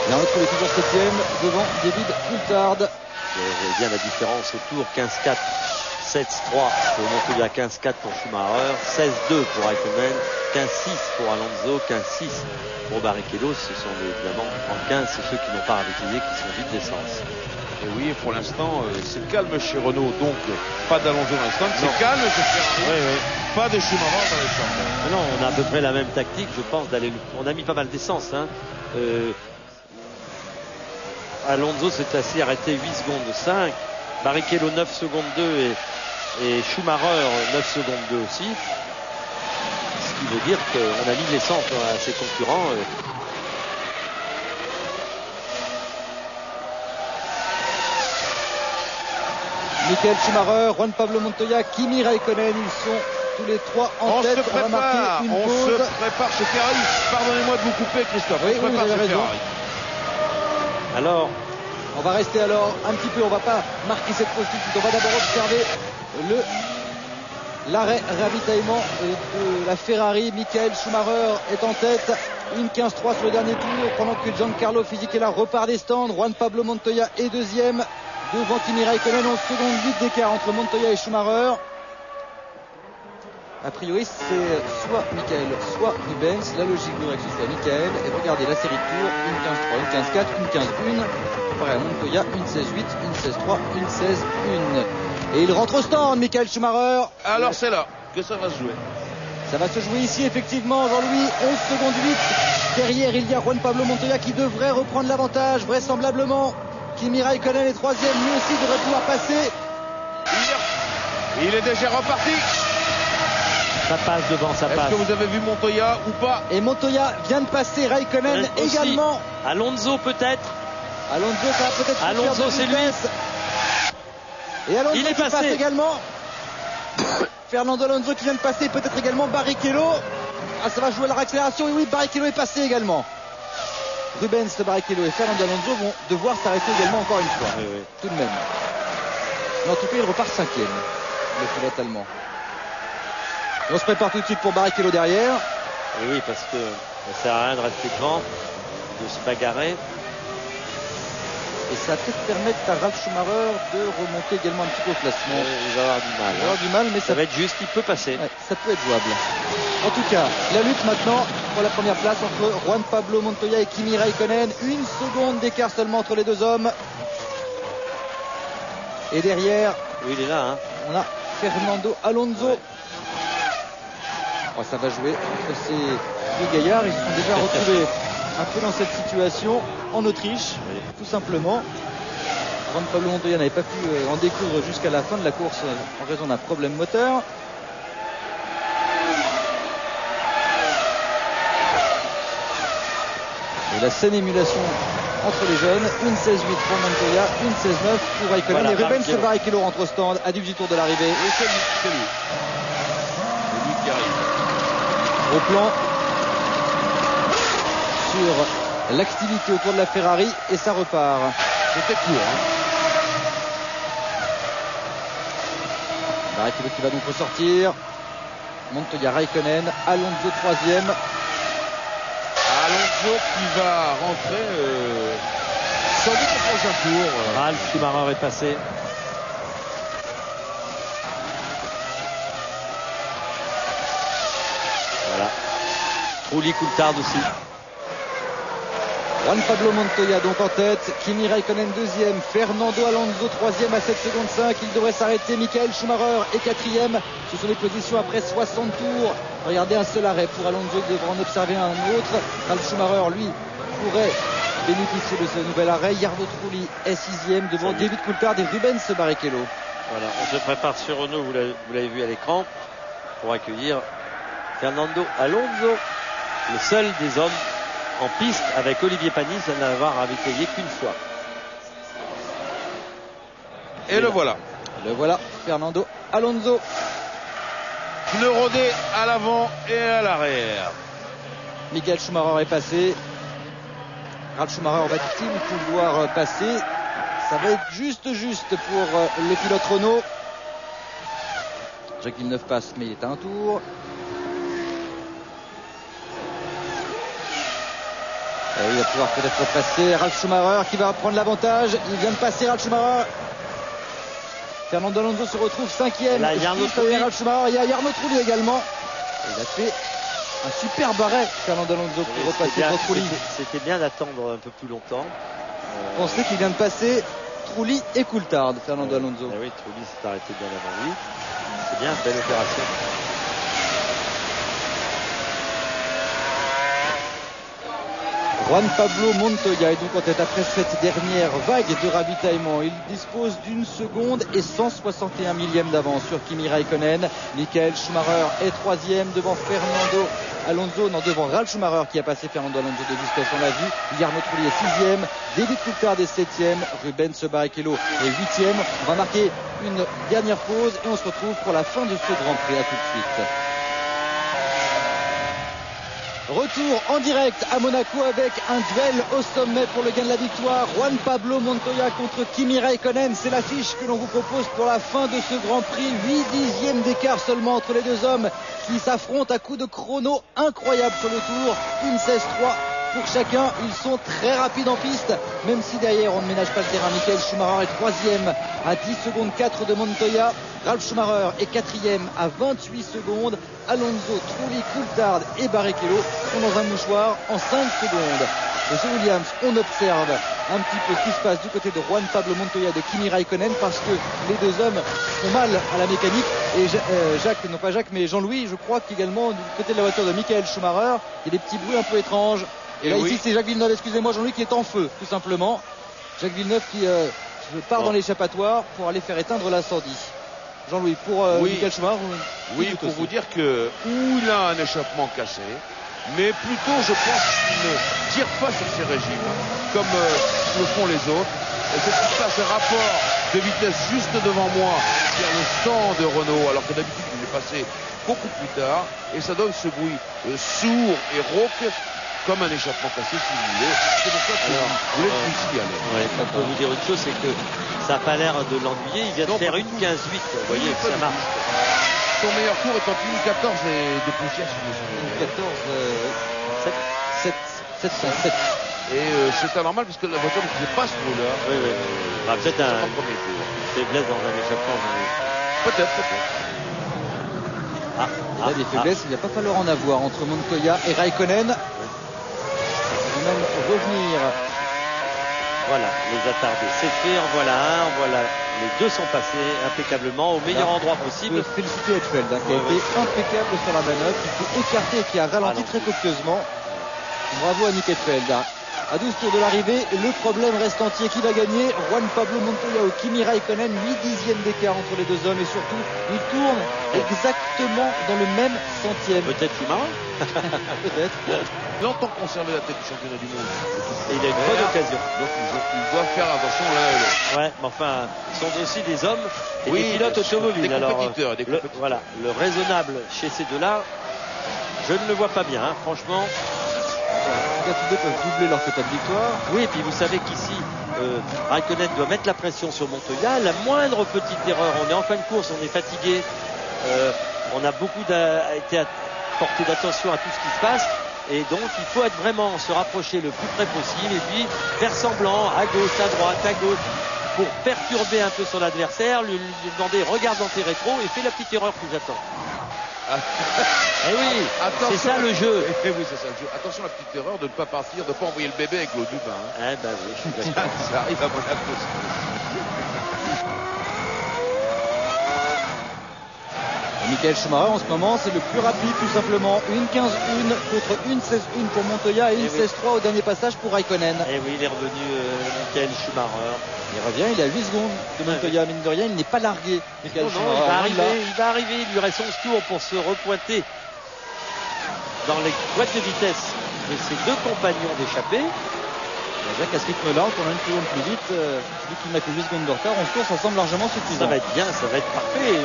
A: Jarno Trulli est toujours 7e devant David Coulthard.
B: Vous bien la différence au tour 15-4, 7-3 pour Montoya, 15-4 pour Schumacher, 16-2 pour Raikkonen, 15-6 pour Alonso, 15-6 pour Barrichello. Ce sont évidemment en 15, c'est ceux qui n'ont pas ravitaillé, qui sont vides d'essence.
C: Et oui, pour l'instant, c'est calme chez Renault, donc pas d'Alonso dans les stands. C'est calme chez Ferrari, pas de Schumacher dans les stands.
B: Non, on a à peu près la même tactique, je pense, d'aller. On a mis pas mal d'essence. Hein. Alonso s'est assis arrêté 8 secondes 5, Barrichello 9 secondes 2 et Schumacher 9 secondes 2 aussi. Ce qui veut dire qu'on a mis l'essence à ses concurrents.
A: Michael Schumacher, Juan Pablo Montoya, Kimi Raikkonen, ils sont tous les trois en tête.
C: On se prépare chez Ferrari. Pardonnez-moi de vous couper, Christophe.
A: Oui,
C: on se prépare
A: vous avez
C: chez
A: raison.
C: Ferrari.
B: Alors,
A: on va rester alors un petit peu, on va pas marquer cette pause tout de suite, on va d'abord observer l'arrêt ravitaillement de la Ferrari. Michael Schumacher est en tête, une 15-3 sur le dernier tour, pendant que Giancarlo Fisichella repart des stands. Juan Pablo Montoya est deuxième, devant Kimi Raikkonen, 11 secondes 8 d'écart entre Montoya et Schumacher. A priori, c'est soit Michael, soit Rubens. La logique voudrait que ce soit Michael. Et regardez la série de tours, une 15-3, une 15-4, une 15-1. Pareil, Montoya, une 16-8, une 16-3, une 16-1. Et il rentre au stand, Michael Schumacher.
C: Alors c'est là que ça va se jouer.
A: Ça va se jouer ici, effectivement, Jean-Louis. 11 secondes 8. Derrière, il y a Juan Pablo Montoya qui devrait reprendre l'avantage, vraisemblablement. Kimi Raikkonen est troisième, lui aussi devrait pouvoir passer.
C: Il est déjà reparti.
B: Ça passe devant, ça passe.
C: Est-ce que vous avez vu Montoya ou pas?
A: Et Montoya vient de passer, Raikkonen également.
B: Alonso peut-être.
A: Alonso, ça va peut-être
B: Alonso, c'est lui.
A: Et Alonso
B: il est
A: qui
B: passé.
A: passe également. Fernando Alonso qui vient de passer, peut-être également Barrichello. Ah, ça va jouer la réaccélération. Et oui, Barrichello est passé également. Rubens, Barrichello et Fernando Alonso vont devoir s'arrêter également encore une fois.
B: Oui.
A: Tout de même. Mais en tout cas, il repart cinquième, le pilote allemand. Et on se prépare tout de suite pour Barrichello derrière.
B: Et oui, parce que ça sert à rien de rester devant, de se bagarrer.
A: Et ça va peut-être permettre à Ralf Schumacher de remonter également un petit peu au classement.
B: Il va avoir du mal.
A: Il va avoir du mal, mais
B: Ça va être juste, il peut passer.
A: ouais, ça peut être jouable. En tout cas, la lutte maintenant pour la première place entre Juan Pablo Montoya et Kimi Raikkonen. Une seconde d'écart seulement entre les deux hommes. Et derrière,
B: Oui, il est là. Hein.
A: on a Fernando Alonso.
B: Ouais.
A: Oh, ça va jouer entre ces deux gaillards. Ils se sont déjà retrouvés un peu dans cette situation en Autriche, tout simplement. Juan Pablo Montoya n'avait pas pu en découdre jusqu'à la fin de la course en raison d'un problème moteur. Et la saine émulation entre les jeunes, une 16-8 pour Montoya, une 16-9 pour Raikkonen.
B: Voilà,
A: et Rubens
B: Barrichello.
A: Barrichello rentre au stand à 18 tours de l'arrivée.
C: Et c'est lui. C'est lui qui arrive.
A: Au plan sur l'activité autour de la Ferrari et ça repart.
C: C'était court. Hein.
A: Barrichello qui va donc ressortir. Montoya, Raikkonen, Alonso troisième.
C: Alonso qui va rentrer sans doute au prochain tour.
B: Ralf Schumacher est passé. Voilà. Trulli Coulthard aussi.
A: Juan Pablo Montoya donc en tête, Kimi Raikkonen deuxième, Fernando Alonso troisième à 7 secondes 5, il devrait s'arrêter, Michael Schumacher est quatrième, ce sont les positions après 60 tours. Regardez un seul arrêt pour Alonso, il devra en observer un autre. Ralf Schumacher lui pourrait bénéficier de ce nouvel arrêt. Jarno Trulli est sixième devant David Coulthard et Rubens Barrichello.
B: Voilà, on se prépare sur Renault, vous l'avez vu à l'écran, pour accueillir Fernando Alonso, le seul des hommes en piste avec Olivier Panis à n'avoir ravitaillé qu'une fois.
C: Et le voilà.
A: Le voilà, Fernando Alonso.
C: Pneu rodé à l'avant et à l'arrière.
A: Michael Schumacher est passé. Ralf Schumacher va-t-il pouvoir passer? Ça va être juste pour le pilote Renault. Jacques Villeneuve passe, mais il est à un tour. Et il va pouvoir peut-être passer. Ralf Schumacher qui va prendre l'avantage. Il vient de passer Ralf Schumacher. Fernando Alonso se retrouve cinquième.
B: Là, Jarno
A: Juste derrière
B: Trulli.
A: Ralf Schumacher, il y a Jarno Trulli également. Il a fait un super arrêt, Fernando Alonso, pour repasser pour Trulli.
B: C'était bien d'attendre un peu plus longtemps.
A: On sait qu'il vient de passer Trulli et Coulthard, Fernando Alonso.
B: Ah oui, Trulli s'est arrêté bien avant lui. C'est bien, belle opération.
A: Juan Pablo Montoya est donc en tête après cette dernière vague de ravitaillement. Il dispose d'une seconde et 161 millième d'avance sur Kimi Raikkonen. Michael Schumacher est troisième devant Fernando Alonso, non, devant Ralf Schumacher qui a passé Fernando Alonso de vitesse, on l'a vu. Guillermo Trulli est sixième, David Coulthard est septième, Rubens Barrichello est huitième. On va marquer une dernière pause et on se retrouve pour la fin de ce Grand Prix. À tout de suite. Retour en direct à Monaco avec un duel au sommet pour le gain de la victoire. Juan Pablo Montoya contre Kimi Raikkonen. C'est l'affiche que l'on vous propose pour la fin de ce Grand Prix. 8 dixièmes d'écart seulement entre les deux hommes qui s'affrontent à coups de chrono incroyables sur le tour. Une 16-3 pour chacun. Ils sont très rapides en piste, même si derrière on ne ménage pas le terrain. Michael Schumacher est troisième à 10 secondes 4 de Montoya. Ralf Schumacher est quatrième à 28 secondes. Alonso, Trulli, Coulthard et Barrichello sont dans un mouchoir en 5 secondes. Et chez Williams, on observe un petit peu ce qui se passe du côté de Juan Pablo Montoya et de Kimi Raikkonen, parce que les deux hommes font mal à la mécanique. Et Jacques, non pas Jacques, mais Jean-Louis, je crois qu'également du côté de la voiture de Michael Schumacher, il y a des petits bruits un peu étranges. Et là, ici, c'est Jacques Villeneuve, excusez-moi, Jean-Louis, qui est en feu, tout simplement. Jacques Villeneuve qui part dans l'échappatoire pour aller faire éteindre l'incendie. Jean-Louis, pour Michael Schumacher.
C: Oui, pour vous dire que il a un échappement cassé, mais plutôt je pense qu'il ne tire pas sur ses régimes, comme le font les autres. Et c'est pour ça, ce rapport de vitesse juste devant moi, sur le stand de Renault, alors que d'habitude il est passé beaucoup plus tard, et ça donne ce bruit sourd et rauque, comme un échappement cassé si vous voulez. C'est pour ça que vous voulez plus y aller.
B: Ouais, on peut vous dire une chose, c'est que ça n'a pas l'air de l'ennuyer. Il vient de faire une 15-8. Vous voyez que ça marche.
C: Son meilleur tour est en une 14 et de poussière si vous voulez.
A: 14, 7.
C: Et c'est anormal parce que la voiture ne faisait pas ce tour-là.
B: Oui. Peut-être un faiblesse dans un échappement.
C: Peut-être.
A: Il y a des faiblesses, il ne va pas falloir en avoir entre Montoya et Raikkonen. Même revenir.
B: Voilà, les attardés, c'est fait, en voilà un, voilà, les deux sont passés impeccablement au meilleur endroit possible.
A: Je peux féliciter Hetfeld qui a été impeccable sur la manœuvre, qui s'est écarté et qui a ralenti très copieusement. Bravo à Nick Hetfeld. À 12 tours de l'arrivée, le problème reste entier. Qui va gagner? Juan Pablo Montoya ou Kimi Raikkonen? 8 dixièmes d'écart entre les deux hommes, et surtout, ils tournent exactement dans le même centième.
B: Peut-être Schumacher.
A: Peut-être.
C: Longtemps conservé la tête du championnat du monde.
B: Et il a une bonne occasion.
C: Donc ils doivent faire attention l'un et l'autre.
B: Ouais, mais enfin, ce sont aussi des hommes et des pilotes automobiles.
C: Des compétiteurs, des compétiteurs.
B: Voilà, le raisonnable chez ces deux-là, je ne le vois pas bien, hein, franchement.
A: Les tous deux peuvent doubler leur quota de victoire.
B: Oui, et puis vous savez qu'ici, Raikkonen doit mettre la pression sur Montoya. La moindre petite erreur, on est en fin de course, on est fatigué, on a beaucoup été porté d'attention à tout ce qui se passe. Et donc il faut être vraiment se rapprocher le plus près possible et puis faire semblant à gauche, à droite, à gauche pour perturber un peu son adversaire, lui demander regarde dans tes rétros et fais la petite erreur que j'attends. Eh oui, c'est ça le jeu.
C: Eh oui, c'est ça le jeu. Attention à la petite erreur de ne pas partir, de ne pas envoyer le bébé avec l'eau du bain.
B: Eh ben oui, je suis d'accord.
C: Ça arrive à Monaco.
A: Michael Schumacher en ce moment c'est le plus rapide tout simplement. Une 15-1 contre une 16-1 pour Montoya et une 16-3 au dernier passage pour Raikkonen.
B: Et oui, il est revenu Michael Schumacher.
A: Il revient, il est à 8 secondes de Montoya, mine de rien, il n'est pas largué. Michael Schumacher,
B: il va arriver, il lui reste 11 tours pour se repointer dans les boîtes de vitesse de ses deux compagnons d'échappée.
A: Jacques, à ce rythme-là, on tourne une seconde plus vite, vu qu'il n'a que 8 secondes de retard, 11 tours, ça semble largement suffisant.
B: Ça va être bien, ça va être parfait.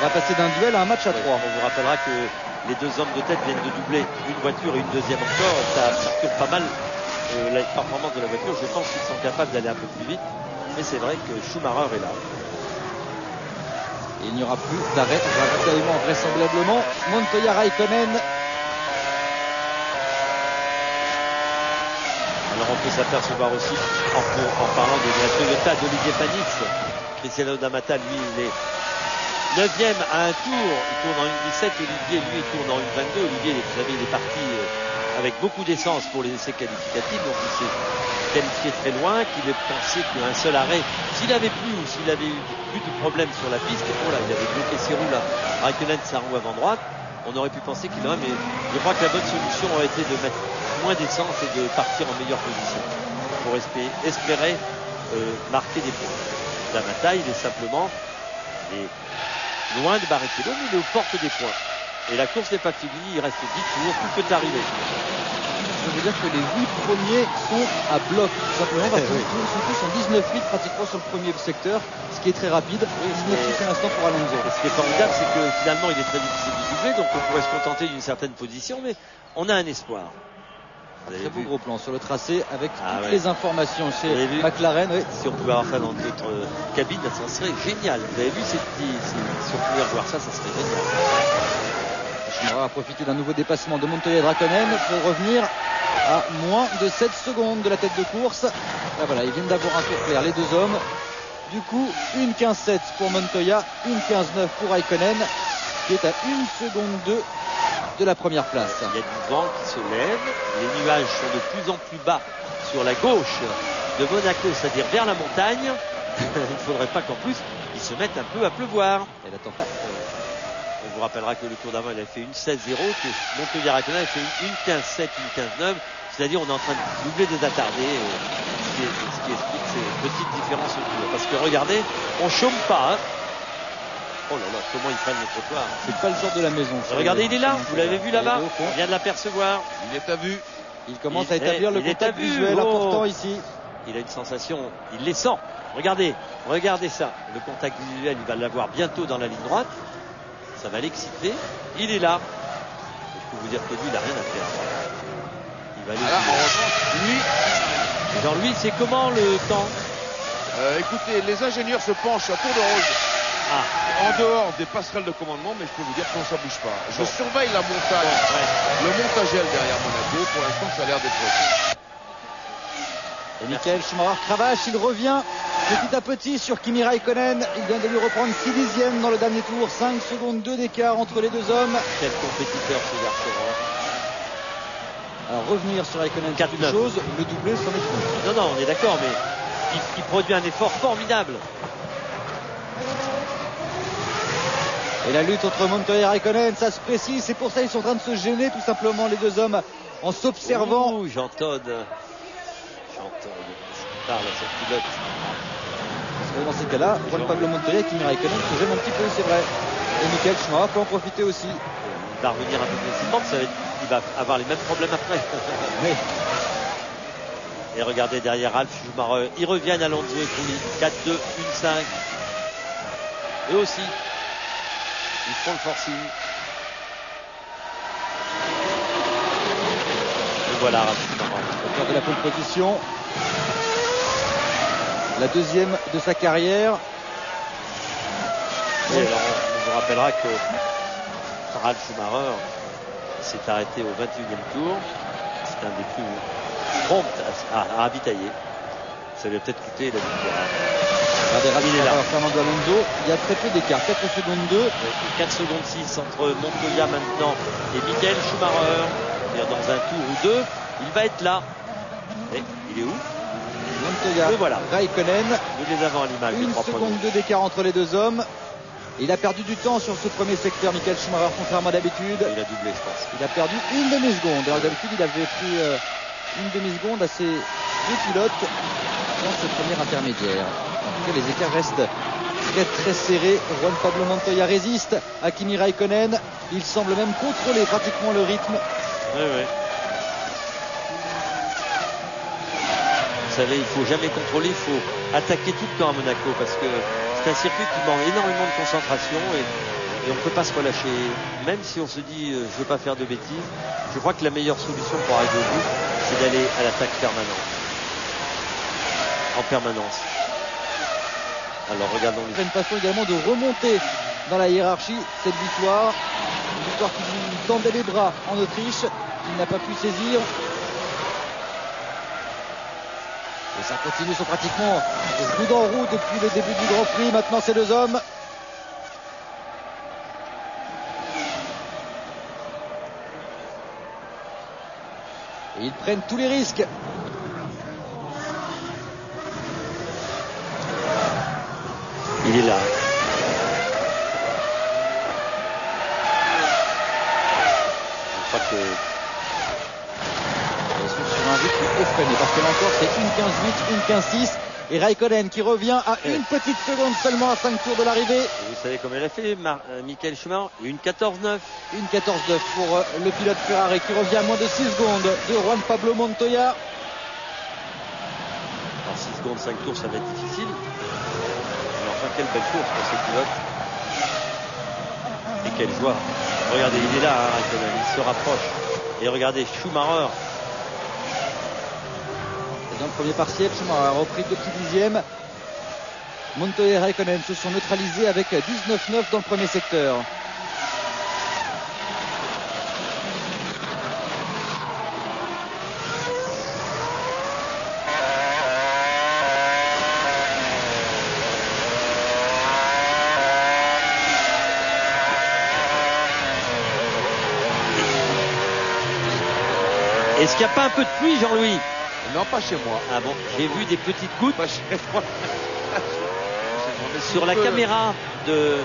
A: On va passer d'un duel à un match à 3.
B: On vous rappellera que les deux hommes de tête viennent de doubler une voiture et une deuxième encore. Ça perturbe pas mal la performance de la voiture. Je pense qu'ils sont capables d'aller un peu plus vite. Mais c'est vrai que Schumacher est là.
A: Et il n'y aura plus d'arrêt ravitaillement vraisemblablement. Montoya Raikkonen.
B: Alors on peut s'apercevoir aussi en parlant de la Toyota d'Olivier Panis. Cristiano D'Amata, lui, il est 9e à un tour, il tourne en une 17, Olivier lui il tourne en une 22. Olivier, vous savez, il est parti avec beaucoup d'essence pour les essais qualificatifs, donc il s'est qualifié très loin, qu'il ait pensé qu'un seul arrêt, s'il avait plu ou s'il avait eu plus de problèmes sur la piste, il avait bloqué ses roues là, Raikkonen sa roue avant droite, on aurait pu penser qu'il aurait, mais je crois que la bonne solution aurait été de mettre moins d'essence et de partir en meilleure position pour espérer marquer des points. La bataille, il est simplement loin de Barrichello, mais il est aux portes des points. Et la course n'est pas finie, il reste 10 tours, tout peut arriver.
A: Je veux dire que les 8 premiers sont à bloc, tout simplement, parce qu'ils sont tous en 19-8 pratiquement sur le premier secteur, ce qui est très rapide. 19-8 pour l'instant pour Alonso.
B: Et ce qui est formidable, c'est que finalement, il est très difficile de doubler, donc on pourrait se contenter d'une certaine position, mais on a un espoir.
A: Très beau gros plan sur le tracé avec toutes
B: ouais.
A: les informations chez McLaren. Oui.
B: Si on pouvait avoir ça dans d'autres cabines, ça serait génial. Vous avez vu ces petits, si on pouvait revoir ça, ça serait génial.
A: Schumacher a profité d'un nouveau dépassement de Montoya et Raikkonen pour revenir à moins de 7 secondes de la tête de course. Là voilà, ils viennent d'avoir un tour clair, les deux hommes. Du coup, une 15-7 pour Montoya, une 15-9 pour Raikkonen, qui est à 1 seconde 2 de la première place.
B: Il y a du vent qui se lève, les nuages sont de plus en plus bas sur la gauche de Monaco, c'est-à-dire vers la montagne. Il ne faudrait pas qu'en plus ils se mettent un peu à pleuvoir.
A: Et la tempête.
B: On vous rappellera que le tour d'avant il a fait une 16-0, que Montoya Raikkonen a fait une 15-7, une 15-9. C'est-à-dire on est en train de doubler des attardés, ce qui explique ces petites différences au tour. Parce que regardez, on chôme pas. Hein. Oh là là, comment ils prennent le trottoir.
A: C'est pas le genre de la maison.
B: Regardez, il est là, vous l'avez vu là-bas, on vient de l'apercevoir.
C: Il est à vue.
A: Il commence à établir le contact visuel important ici.
B: Il a une sensation, il les sent. Regardez ça. Le contact visuel, il va l'avoir bientôt dans la ligne droite. Ça va l'exciter. Il est là. Je peux vous dire que lui, il n'a rien à faire. Il va aller.
C: En revanche, lui.
B: Genre lui, c'est comment le temps?
C: Écoutez, les ingénieurs se penchent à tour de rôle. En dehors des passerelles de commandement, mais je peux vous dire qu'on ne bouge pas. Je surveille la montagne, le montagel derrière Monaco. Pour l'instant, ça a l'air d'être ok.
A: Et Michael Schumacher cravache, il revient petit à petit sur Kimi Raikkonen. Il vient de lui reprendre 6 dixièmes dans le dernier tour. 5 secondes 2 d'écart entre les deux hommes.
B: Quel compétiteur ce garçon.
A: Alors revenir sur Raikkonen, c'est une chose, le doubler, c'en est tout.
B: Non, on est d'accord, mais il produit un effort formidable.
A: Et la lutte entre Montoya et Raikkonen, ça se précise. C'est pour ça qu'ils sont en train de se gêner tout simplement les deux hommes en s'observant.
B: Ouh, Jean-Todt parle à son pilote.
A: Parce que dans ces cas-là, Juan Pablo Montoya et Kimi Raikkonen se gênent un petit peu, c'est vrai. Et Michael Schumacher peut en profiter aussi.
B: Il va revenir un peu plus facilement, il va avoir les mêmes problèmes après.
A: Oui.
B: Et regardez derrière Ralf Schumacher, ils reviennent Alonso et Trulli, 4-2, 1-5. Eux aussi, ils font le forcing. Et voilà Ralf Schumacher.
A: Auteur de la pole position. La deuxième de sa carrière.
B: Et alors on vous rappellera que Ralf Schumacher s'est arrêté au 21e tour. C'est un des plus prompts à ravitailler. Ça lui a peut-être coûté la victoire.
A: Regardez Ralf Schumacher, Fernando Alonso. Il y a très peu d'écart. 4 secondes 2.
B: 4 secondes 6 entre Montoya maintenant et Michael Schumacher. Dans un tour ou deux, il va être là. Et il est où?
A: Montoya,
B: voilà.
A: Raikkonen.
B: Nous les avons à l'image.
A: 1 seconde 2 d'écart entre les deux hommes. Il a perdu du temps sur ce premier secteur, Michael Schumacher, contrairement à d'habitude.
B: Il a doublé, je pense.
A: Il a perdu une demi-seconde. Alors d'habitude, il avait pris une demi-seconde à ses deux pilotes dans ce premier intermédiaire. En tout cas, les écarts restent très très serrés. Juan Pablo Montoya résiste à Kimi Raikkonen. Il semble même contrôler pratiquement le rythme.
B: Oui. Vous savez, il ne faut jamais contrôler, il faut attaquer tout le temps à Monaco parce que c'est un circuit qui demande énormément de concentration et on ne peut pas se relâcher. Même si on se dit je ne veux pas faire de bêtises, je crois que la meilleure solution pour arriver au bout, c'est d'aller à l'attaque permanente. En permanence. Alors regardons les...
A: C'est une façon également de remonter dans la hiérarchie cette victoire. Une victoire qui lui tendait les bras en Autriche, qu'il n'a pas pu saisir. Et ça continue sur pratiquement le bout en roue depuis le début du Grand Prix. Maintenant, ces deux hommes. Et ils prennent tous les risques.
B: Il est là. Je crois que
A: 1,15,8, 1,15,6. Et Raikkonen qui revient à une petite seconde seulement à 5 tours de l'arrivée.
B: Vous savez comment il a fait, Michael Schumacher? 1,14,9.
A: 1,14,9 pour le pilote Ferrari qui revient à moins de 6 secondes de Juan Pablo Montoya.
B: Alors 6 secondes, 5 tours, ça va être difficile. Mais enfin, quelle belle course pour ce pilote. Et quelle joie. Regardez, il est là, hein, Raikkonen, il se rapproche. Et regardez, Schumacher.
A: Dans le premier partiel, Schumacher a repris 2 petits dixièmes. Montoya et Raikkonen se sont neutralisés avec 19,9 dans le premier secteur.
B: Est-ce qu'il n'y a pas un peu de pluie, Jean-Louis?
C: Non, pas chez moi.
B: Ah bon, j'ai vu des petites gouttes
C: Pas chez moi.
B: sur la caméra de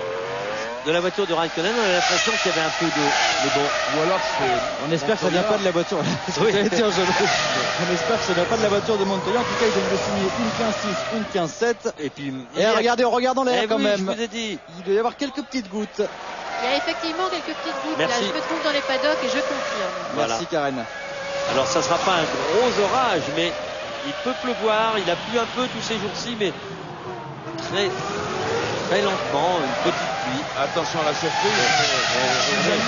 B: la voiture de Raikkonen. On a l'impression qu'il y avait un peu d'eau. Mais bon,
C: Ou alors c'est.
A: On espère que ça vient pas de la voiture.
B: Oui.
A: On espère que ça vient pas de la voiture de Montoya. En tout cas, ils viennent de signer 1,15,6, 1,15,7.
B: et puis.
A: Et regardez, on regarde en l'air quand
B: oui,
A: même.
B: je vous ai dit.
A: Il doit y avoir quelques petites gouttes.
D: Il y a effectivement quelques petites gouttes. Là,
B: Merci.
D: je me trouve dans les paddocks et je confirme.
B: Voilà.
A: Merci Karen.
B: Alors ça sera pas un gros orage, mais il peut pleuvoir. Il a plu un peu tous ces jours-ci, mais très très lentement, une petite pluie.
C: Attention à la surprise.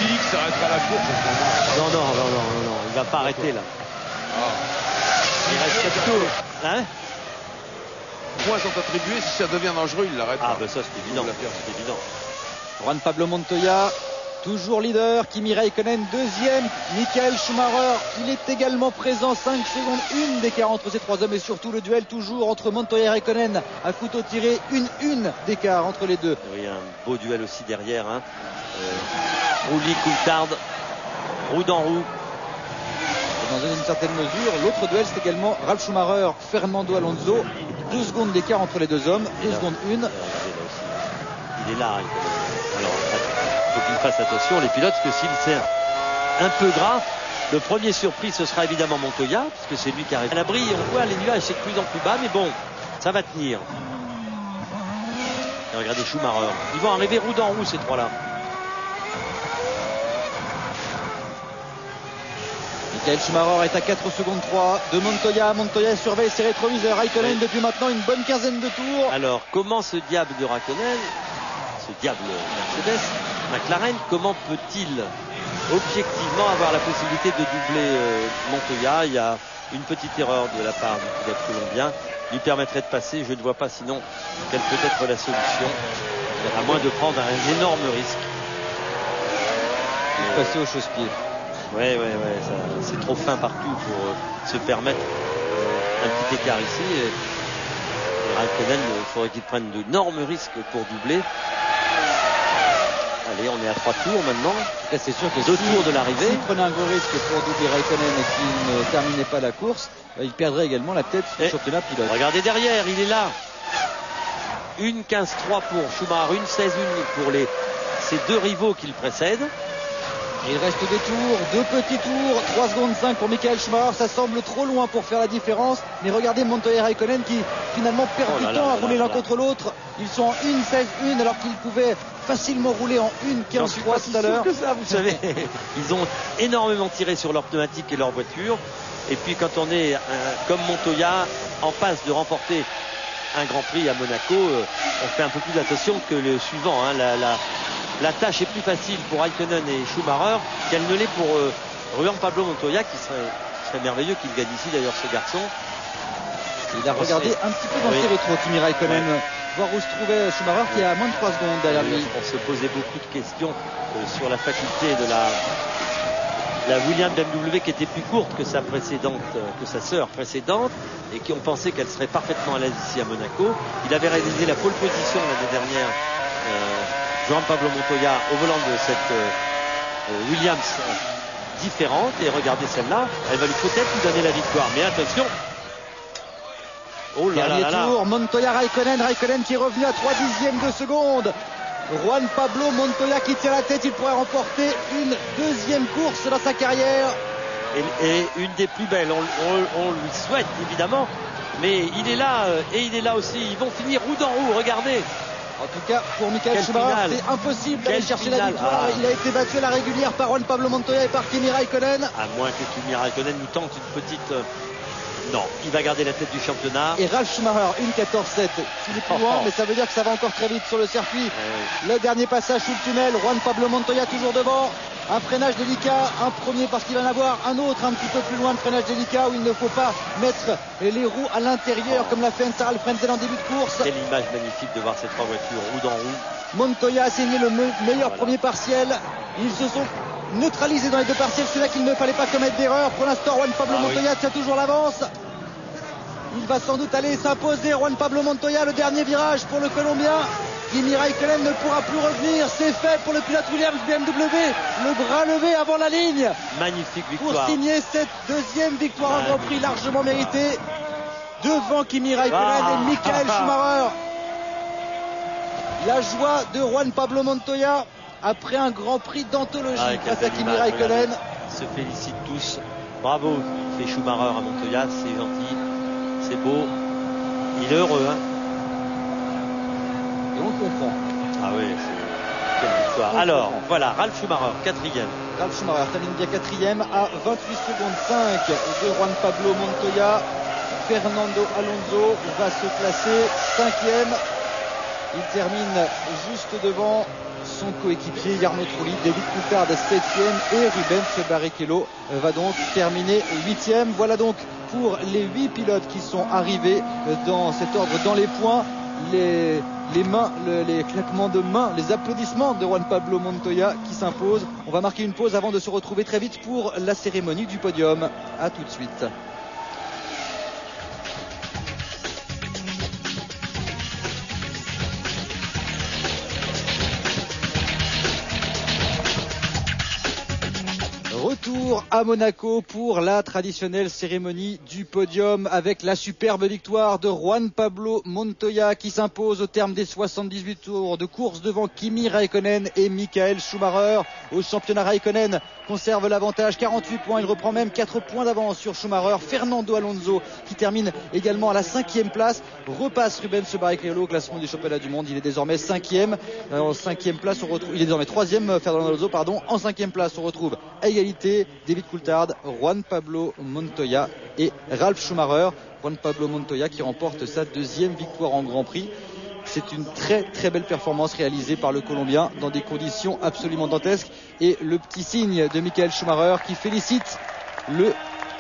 C: Félix s'arrêtera la course à ce moment-là.
B: Non, il va pas arrêter là. Il reste 4 tours. Hein?
C: Points sont attribués. Si ça devient dangereux, il l'arrête.
B: Ah ben ça c'est évident. C'est évident.
A: Juan Pablo Montoya, toujours leader. Kimi Raikkonen, deuxième. Michael Schumacher, il est également présent. 5 secondes, une d'écart entre ces trois hommes. Et surtout le duel toujours entre Montoya et Raikkonen. À couteau tiré, une d'écart entre les deux.
B: Oui, un beau duel aussi derrière. Hein. Roulis, Coulthard, roue dans roue.
A: Dans une certaine mesure, l'autre duel, c'est également Ralf Schumacher, Fernando Alonso. 2 secondes d'écart entre les deux hommes. 2 secondes, une.
B: Il est là. Alors, il faut qu'il fasse attention, les pilotes, parce que s'il sert un peu gras, le premier surpris, ce sera évidemment Montoya, puisque c'est lui qui arrive à l'abri. On voit les nuages, c'est de plus en plus bas, mais bon, ça va tenir. Et regardez Schumacher. Ils vont arriver roue dans roue, ces trois-là.
A: Michael Schumacher est à 4 secondes 3 de Montoya. Montoya surveille ses rétroviseurs. Raikkonen depuis maintenant une bonne quinzaine de tours.
B: Alors, comment ce diable de Raikkonen, ce diable Mercedes, McLaren, comment peut-il objectivement avoir la possibilité de doubler Montoya? Il y a une petite erreur de la part du pilote colombien. Lui permettrait de passer. Je ne vois pas sinon quelle peut être la solution, à moins de prendre un énorme risque.
A: Passer au chausse-pied.
B: Ouais, c'est trop fin partout pour se permettre un petit écart ici. Et Raikkonen, il faudrait qu'il prenne d'énormes risques pour doubler. Allez, on est à 3 tours maintenant.
A: Là, c'est sûr que
B: 2 tours de l'arrivée.
A: S'il prenait un gros risque pour doubler Raikkonen et qu'il ne terminait pas la course, il perdrait également la tête sur le championnat pilote.
B: Regardez derrière, il est là. 1,15,3 pour Schumacher, 1,16,1 pour ces deux rivaux qui le précèdent.
A: Il reste des tours, 2 petits tours, 3 secondes 5 pour Michael Schumacher. Ça semble trop loin pour faire la différence. Mais regardez Montoya et Raikkonen qui finalement perdent du temps à rouler l'un contre l'autre. Ils sont en 1,16,1 alors qu'ils pouvaient facilement rouler en 1,15,3 tout à l'heure.
B: Que ça, vous savez. Ils ont énormément tiré sur leur pneumatique et leur voiture. Et puis quand on est comme Montoya en passe de remporter un Grand Prix à Monaco, on fait un peu plus attention que le suivant. Hein. La tâche est plus facile pour Raikkonen et Schumacher qu'elle ne l'est pour Juan Pablo Montoya, qui serait merveilleux qu'il gagne ici d'ailleurs, ce garçon.
A: Il a regardé un petit peu dans ses rétros, Kimi Raikkonen, voir où se trouvait Schumacher qui est à moins de 3 secondes derrière lui.
B: On se posait beaucoup de questions sur la faculté de la Williams BMW, qui était plus courte que sa sœur précédente, et qui ont pensé qu'elle serait parfaitement à l'aise ici à Monaco. Il avait réalisé la pole position l'année dernière, Juan Pablo Montoya, au volant de cette Williams différente. Et regardez celle-là, elle va lui peut-être lui donner la victoire. Mais attention, oh là
A: Dernier
B: là là
A: tour, Montoya Raikkonen qui est revenu à 3 dixièmes de seconde. Juan Pablo Montoya qui tient la tête, il pourrait remporter une deuxième course dans sa carrière.
B: Et une des plus belles, on lui souhaite évidemment. Mais il est là et il est là aussi. Ils vont finir roue dans roue, regardez.
A: En tout cas, pour Michael
B: Quelle
A: Schumacher,
B: finale.
A: c'est impossible d'aller
B: Quelle
A: chercher la
B: finale.
A: victoire.
B: Ah.
A: Il a été battu à la régulière par Juan Pablo Montoya et par Kimi Raikkonen.
B: À moins que Kimi Raikkonen nous tente une petite... Non, il va garder la tête du championnat.
A: Et Ralf Schumacher, une 14-7, il est plus loin, mais ça veut dire que ça va encore très vite sur le circuit. Le dernier passage sous le tunnel, Juan Pablo Montoya toujours devant. Un freinage délicat, un premier parce qu'il va en avoir un autre un petit peu plus loin, de freinage délicat où il ne faut pas mettre les roues à l'intérieur comme l'a fait Ensar Frenzel en début de course.
B: Quelle image magnifique de voir ces trois voitures roue dans roue.
A: Montoya a signé le meilleur premier partiel. Ils se sont neutralisés dans les deux partiels. C'est là qu'il ne fallait pas commettre d'erreur. Pour l'instant, Juan Pablo Montoya tient toujours l'avance. Il va sans doute aller s'imposer. Juan Pablo Montoya, le dernier virage pour le Colombien. Kimi Raikkonen ne pourra plus revenir. C'est fait pour le pilote Williams BMW. Le bras levé avant la ligne.
B: Magnifique victoire.
A: Pour signer cette deuxième victoire en Grand Prix largement méritée. Devant Kimi Raikkonen et Michael Schumacher. La joie de Juan Pablo Montoya après un Grand Prix d'anthologie face à Kimi Raikkonen.
B: Ils se félicitent tous. Bravo, fait Schumacher à Montoya, c'est gentil, c'est beau. Il est heureux, hein.
A: Et on comprend.
B: Ah oui, c'est quelle victoire. Alors, voilà, Ralf Schumacher, quatrième.
A: Ralf Schumacher termine bien quatrième à 28 secondes 5 de Juan Pablo Montoya. Fernando Alonso va se classer cinquième. Il termine juste devant son coéquipier Jarno Trulli. David Coulthard 7e et Rubens Barrichello va donc terminer 8e. Voilà donc pour les 8 pilotes qui sont arrivés dans cet ordre dans les points. Les mains, les claquements de mains, les applaudissements de Juan Pablo Montoya qui s'impose. On va marquer une pause avant de se retrouver très vite pour la cérémonie du podium. A tout de suite. Retour à Monaco pour la traditionnelle cérémonie du podium avec la superbe victoire de Juan Pablo Montoya qui s'impose au terme des 78 tours de course devant Kimi Raikkonen et Michael Schumacher. Au championnat, Raikkonen conserve l'avantage, 48 points, il reprend même 4 points d'avance sur Schumacher. Fernando Alonso qui termine également à la 5e place, repasse Rubens Barrichello au classement du championnat du monde, il est désormais 5e. En 5e place, on retrouve, il est désormais 3e, Fernando Alonso, pardon. En 5e place, on retrouve à égalité David Coulthard, Juan Pablo Montoya et Ralf Schumacher. Juan Pablo Montoya qui remporte sa deuxième victoire en Grand Prix. C'est une très très belle performance réalisée par le Colombien dans des conditions absolument dantesques. Et le petit signe de Michael Schumacher qui félicite le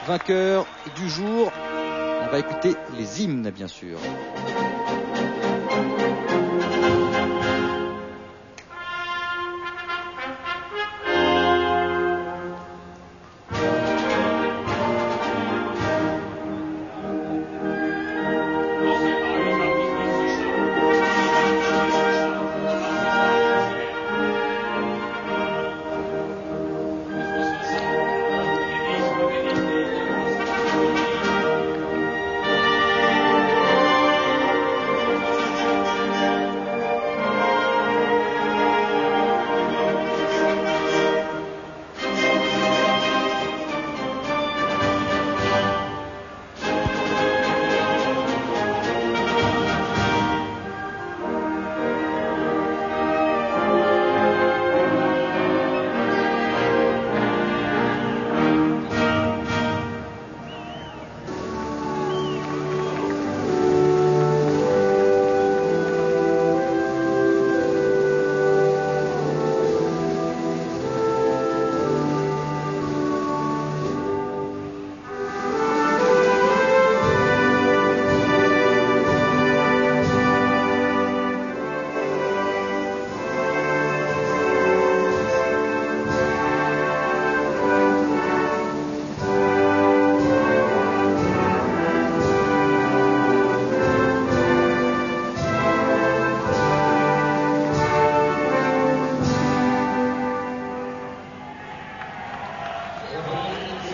A: vainqueur du jour. On va écouter les hymnes bien sûr.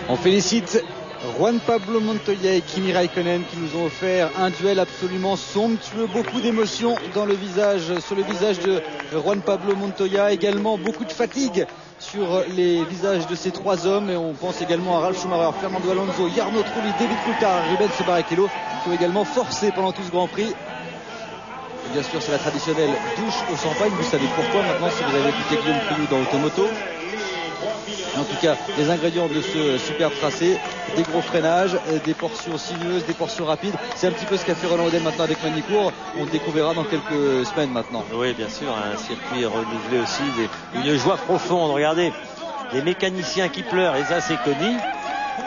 A: On félicite Juan Pablo Montoya et Kimi Raikkonen qui nous ont offert un duel absolument somptueux, beaucoup d'émotions sur le visage de Juan Pablo Montoya, également beaucoup de fatigue sur les visages de ces trois hommes, et on pense également à Ralf Schumacher, Fernando Alonso, Jarno Trulli, David Coulthard, Rubens Barrichello, qui ont également forcé pendant tout ce Grand Prix. Et bien sûr, c'est la traditionnelle douche au champagne. Vous savez pourquoi maintenant si vous avez écouté Guillaume Priou dans Automoto. En tout cas, les ingrédients de ce superbe tracé, des gros freinages, des portions sinueuses, des portions rapides. C'est un petit peu ce qu'a fait Roland Odell maintenant avec Manicourt. On le découvrira dans quelques semaines maintenant.
B: Oui, bien sûr, un circuit renouvelé aussi, une joie profonde. Regardez, les mécaniciens qui pleurent, et ça c'est connu.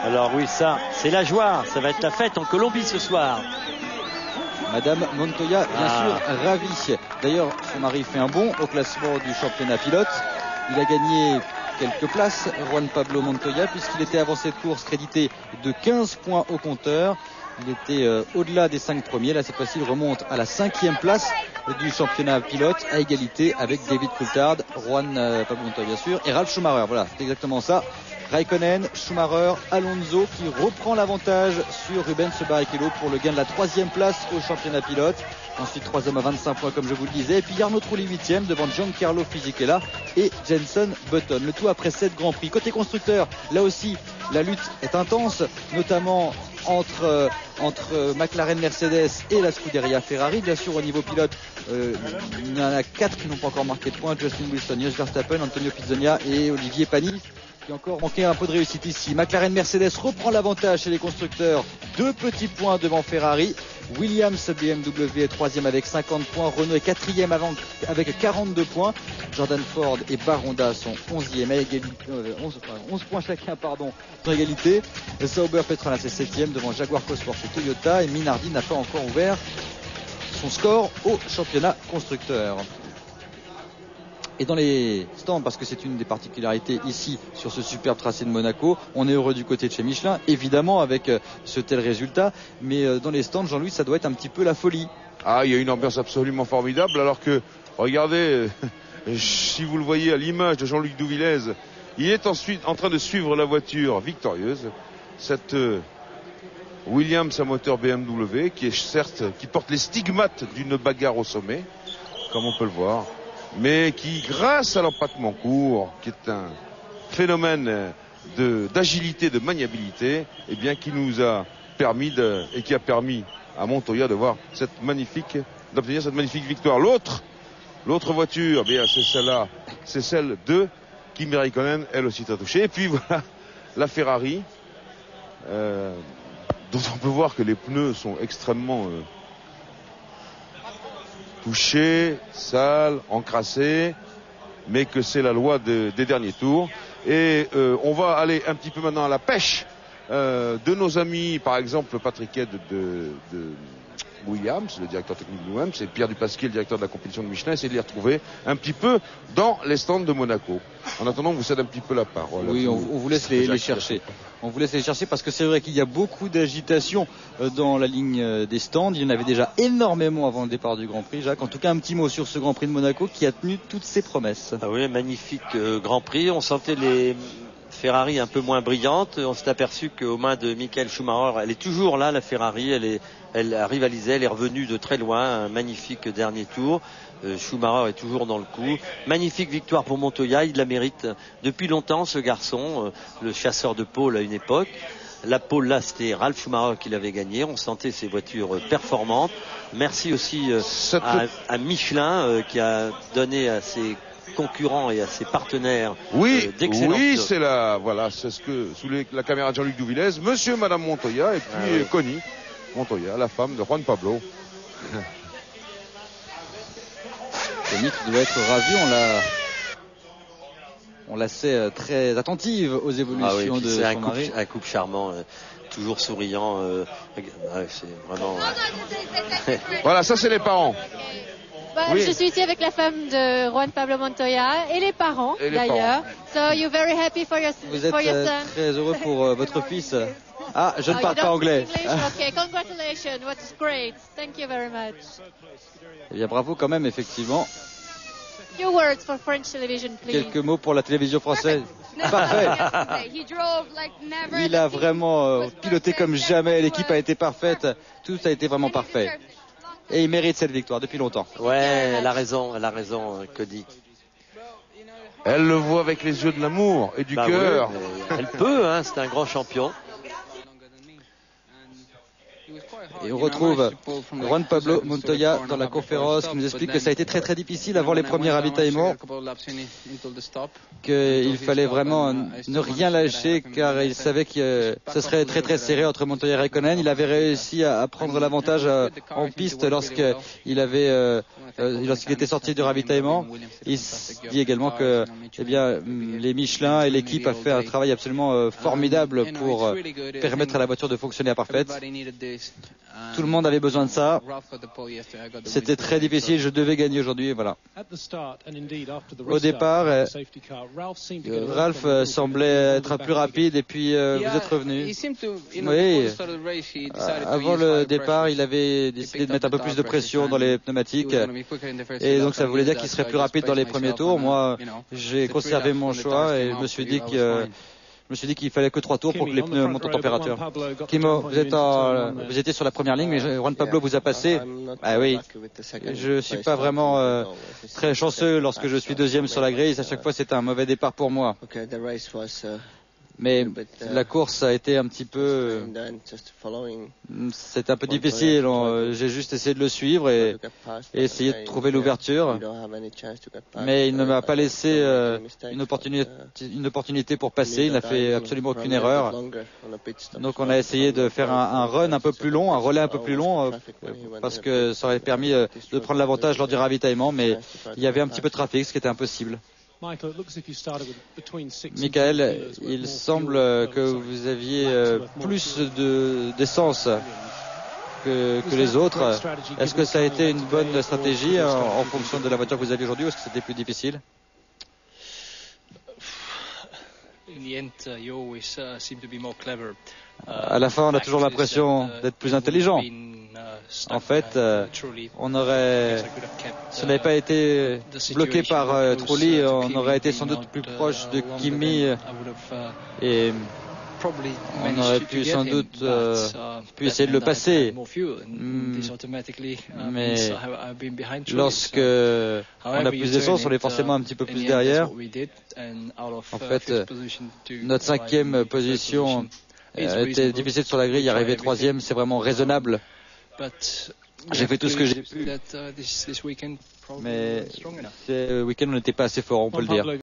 B: Alors oui, ça, c'est la joie. Ça va être la fête en Colombie ce soir.
A: Madame Montoya, bien sûr, ravie. D'ailleurs, son mari fait un bond au classement du championnat pilote. Il a gagné quelques places, Juan Pablo Montoya, puisqu'il était avancé de course crédité de 15 points au compteur. Il était au-delà des 5 premiers. Là, cette fois-ci, il remonte à la 5e place du championnat pilote, à égalité avec David Coulthard, Juan Pablo Montoya, bien sûr, et Ralf Schumacher. Voilà, c'est exactement ça. Raikkonen, Schumacher, Alonso qui reprend l'avantage sur Rubens Barrichello pour le gain de la 3e place au championnat pilote. Ensuite 3 hommes à 25 points comme je vous le disais. Et puis Jarno Trulli 8e devant Giancarlo Fisichella et Jenson Button. Le tout après 7 Grands Prix. Côté constructeur, là aussi la lutte est intense, notamment entre McLaren, Mercedes et la Scuderia Ferrari. Bien sûr au niveau pilote, il y en a 4 qui n'ont pas encore marqué de points. Justin Wilson, Jos Verstappen, Antonio Pizzonia et Olivier Panis, qui a encore manqué un peu de réussite ici. McLaren Mercedes reprend l'avantage chez les constructeurs. 2 petits points devant Ferrari. Williams BMW est 3e avec 50 points. Renault est 4e avec 42 points. Jordan Ford et Baronda sont 11e à égalité, 11 points chacun, dans égalité. Sauber Petronas est 7e devant Jaguar Cosworth et Toyota. Et Minardi n'a pas encore ouvert son score au championnat constructeur. Et dans les stands, parce que c'est une des particularités ici sur ce superbe tracé de Monaco, on est heureux du côté de chez Michelin, évidemment avec ce tel résultat, mais dans les stands, Jean-Louis, ça doit être un petit peu la folie.
C: Ah, il y a une ambiance absolument formidable, alors que, regardez, si vous le voyez à l'image de Jean-Luc Douvillez, il est ensuite en train de suivre la voiture victorieuse, cette Williams à moteur BMW, qui porte les stigmates d'une bagarre au sommet, comme on peut le voir, mais qui, grâce à l'empattement court, qui est un phénomène d'agilité, de maniabilité, eh bien, qui nous a permis et qui a permis à Montoya d'obtenir cette magnifique victoire. L'autre voiture, bien, c'est celle-là, c'est celle de Kimi Räikkönen, elle aussi t'a touché. Et puis voilà, la Ferrari, dont on peut voir que les pneus sont extrêmement touché, sale, encrassé, mais que c'est la loi des derniers tours. Et on va aller un petit peu maintenant à la pêche de nos amis, par exemple Patrick Head de Williams, le directeur technique de Williams, et Pierre Dupasquier, le directeur de la compétition de Michelin, essayer de les retrouver un petit peu dans les stands de Monaco. En attendant, on vous cède un petit peu la parole.
A: Oui, on vous laisse les chercher. On vous laisse les chercher parce que c'est vrai qu'il y a beaucoup d'agitation dans la ligne des stands. Il y en avait déjà énormément avant le départ du Grand Prix. Jacques, en tout cas, un petit mot sur ce Grand Prix de Monaco qui a tenu toutes ses promesses.
B: Ah oui, magnifique Grand Prix. On sentait les Ferrari un peu moins brillante. On s'est aperçu qu'aux mains de Michael Schumacher, elle est toujours là, la Ferrari. Elle a rivalisé, elle est revenue de très loin. Un magnifique dernier tour. Schumacher est toujours dans le coup. Magnifique victoire pour Montoya, il la mérite depuis longtemps, ce garçon, le chasseur de pôle à une époque. La pôle là, c'était Ralf Schumacher qui l'avait gagné. On sentait ses voitures performantes. Merci aussi à Michelin qui a donné à ses concurrents et à ses partenaires d'excellentes.
C: Oui, c'est ce que sous la caméra de Jean-Luc Douvillez, monsieur et madame Montoya, et puis Connie Montoya, la femme de Juan Pablo.
A: Connie qui doit être ravie, on la sait très attentive aux évolutions de son mari.
B: Un couple charmant, toujours souriant. C'est vraiment.
C: Voilà, ça c'est les parents.
D: Oui. Je suis ici avec la femme de Juan Pablo Montoya et les parents d'ailleurs. So you're very happy for your son.
A: Vous êtes très heureux pour votre fils. Ah, je ne parle pas anglais.
D: Okay, congratulations. What's great. Thank you very much.
A: Eh bien, bravo quand même, effectivement.
D: Few words for French television, please.
A: Quelques mots pour la télévision française. Parfait. Il a vraiment piloté comme jamais. L'équipe a été parfaite. Tout a été vraiment parfait. Et il mérite cette victoire depuis longtemps.
B: Ouais, elle a raison, Cody.
C: Elle le voit avec les yeux de l'amour et du cœur.
B: Oui, elle peut, hein, c'est un grand champion.
A: Et on retrouve Juan Pablo Montoya dans la conférence qui nous explique que ça a été très très difficile avant les premiers ravitaillements, qu'il fallait vraiment ne rien lâcher car il savait que ce serait très très serré entre Montoya et Räikkönen. Il avait réussi à prendre l'avantage en piste lorsqu'il était sorti du ravitaillement. Il dit également que les Michelin et l'équipe a fait un travail absolument formidable pour permettre à la voiture de fonctionner à parfaite. Tout le monde avait besoin de ça. C'était très difficile, je devais gagner aujourd'hui, voilà. Au départ, Ralph semblait être plus rapide et puis vous êtes revenu. Oui, avant le départ, il avait décidé de mettre un peu plus de pression dans les pneumatiques et donc ça voulait dire qu'il serait plus rapide dans les premiers tours. Moi, j'ai conservé mon choix et je me suis dit qu'il fallait que 3 tours pour que les pneus montent en température. Kimo, vous étiez sur la première ligne, mais Juan Pablo vous a passé. Ah oui, je suis pas vraiment très chanceux lorsque je suis deuxième sur la grille. À chaque fois, c'est un mauvais départ pour moi. Mais la course a été un petit peu... C'était un peu difficile. J'ai juste essayé de le suivre et essayer de trouver l'ouverture. Mais il ne m'a pas laissé une opportunité pour passer. Il n'a fait absolument aucune erreur. Donc on a essayé de faire un run un peu plus long, un relais un peu plus long, parce que ça aurait permis de prendre l'avantage lors du ravitaillement. Mais il y avait un petit peu de trafic, ce qui était impossible. Michael, il semble que vous aviez plus d'essence que les autres. Est-ce que ça a été une bonne stratégie en fonction de la voiture que vous aviez aujourd'hui ou est-ce que c'était plus difficile? À la fin, on a toujours l'impression d'être plus intelligent. En fait, si on n'avait pas été bloqué par Trulli, on aurait été sans doute plus proche de Kimi et on aurait pu sans doute essayer de le passer. Mais lorsque on a plus d'essence, on est forcément un petit peu plus derrière. En fait, notre 5e position était difficile sur la grille, arriver 3e, c'est vraiment raisonnable. J'ai fait tout ce que j'ai pu, mais ce week-end on n'était pas assez fort, on peut le dire.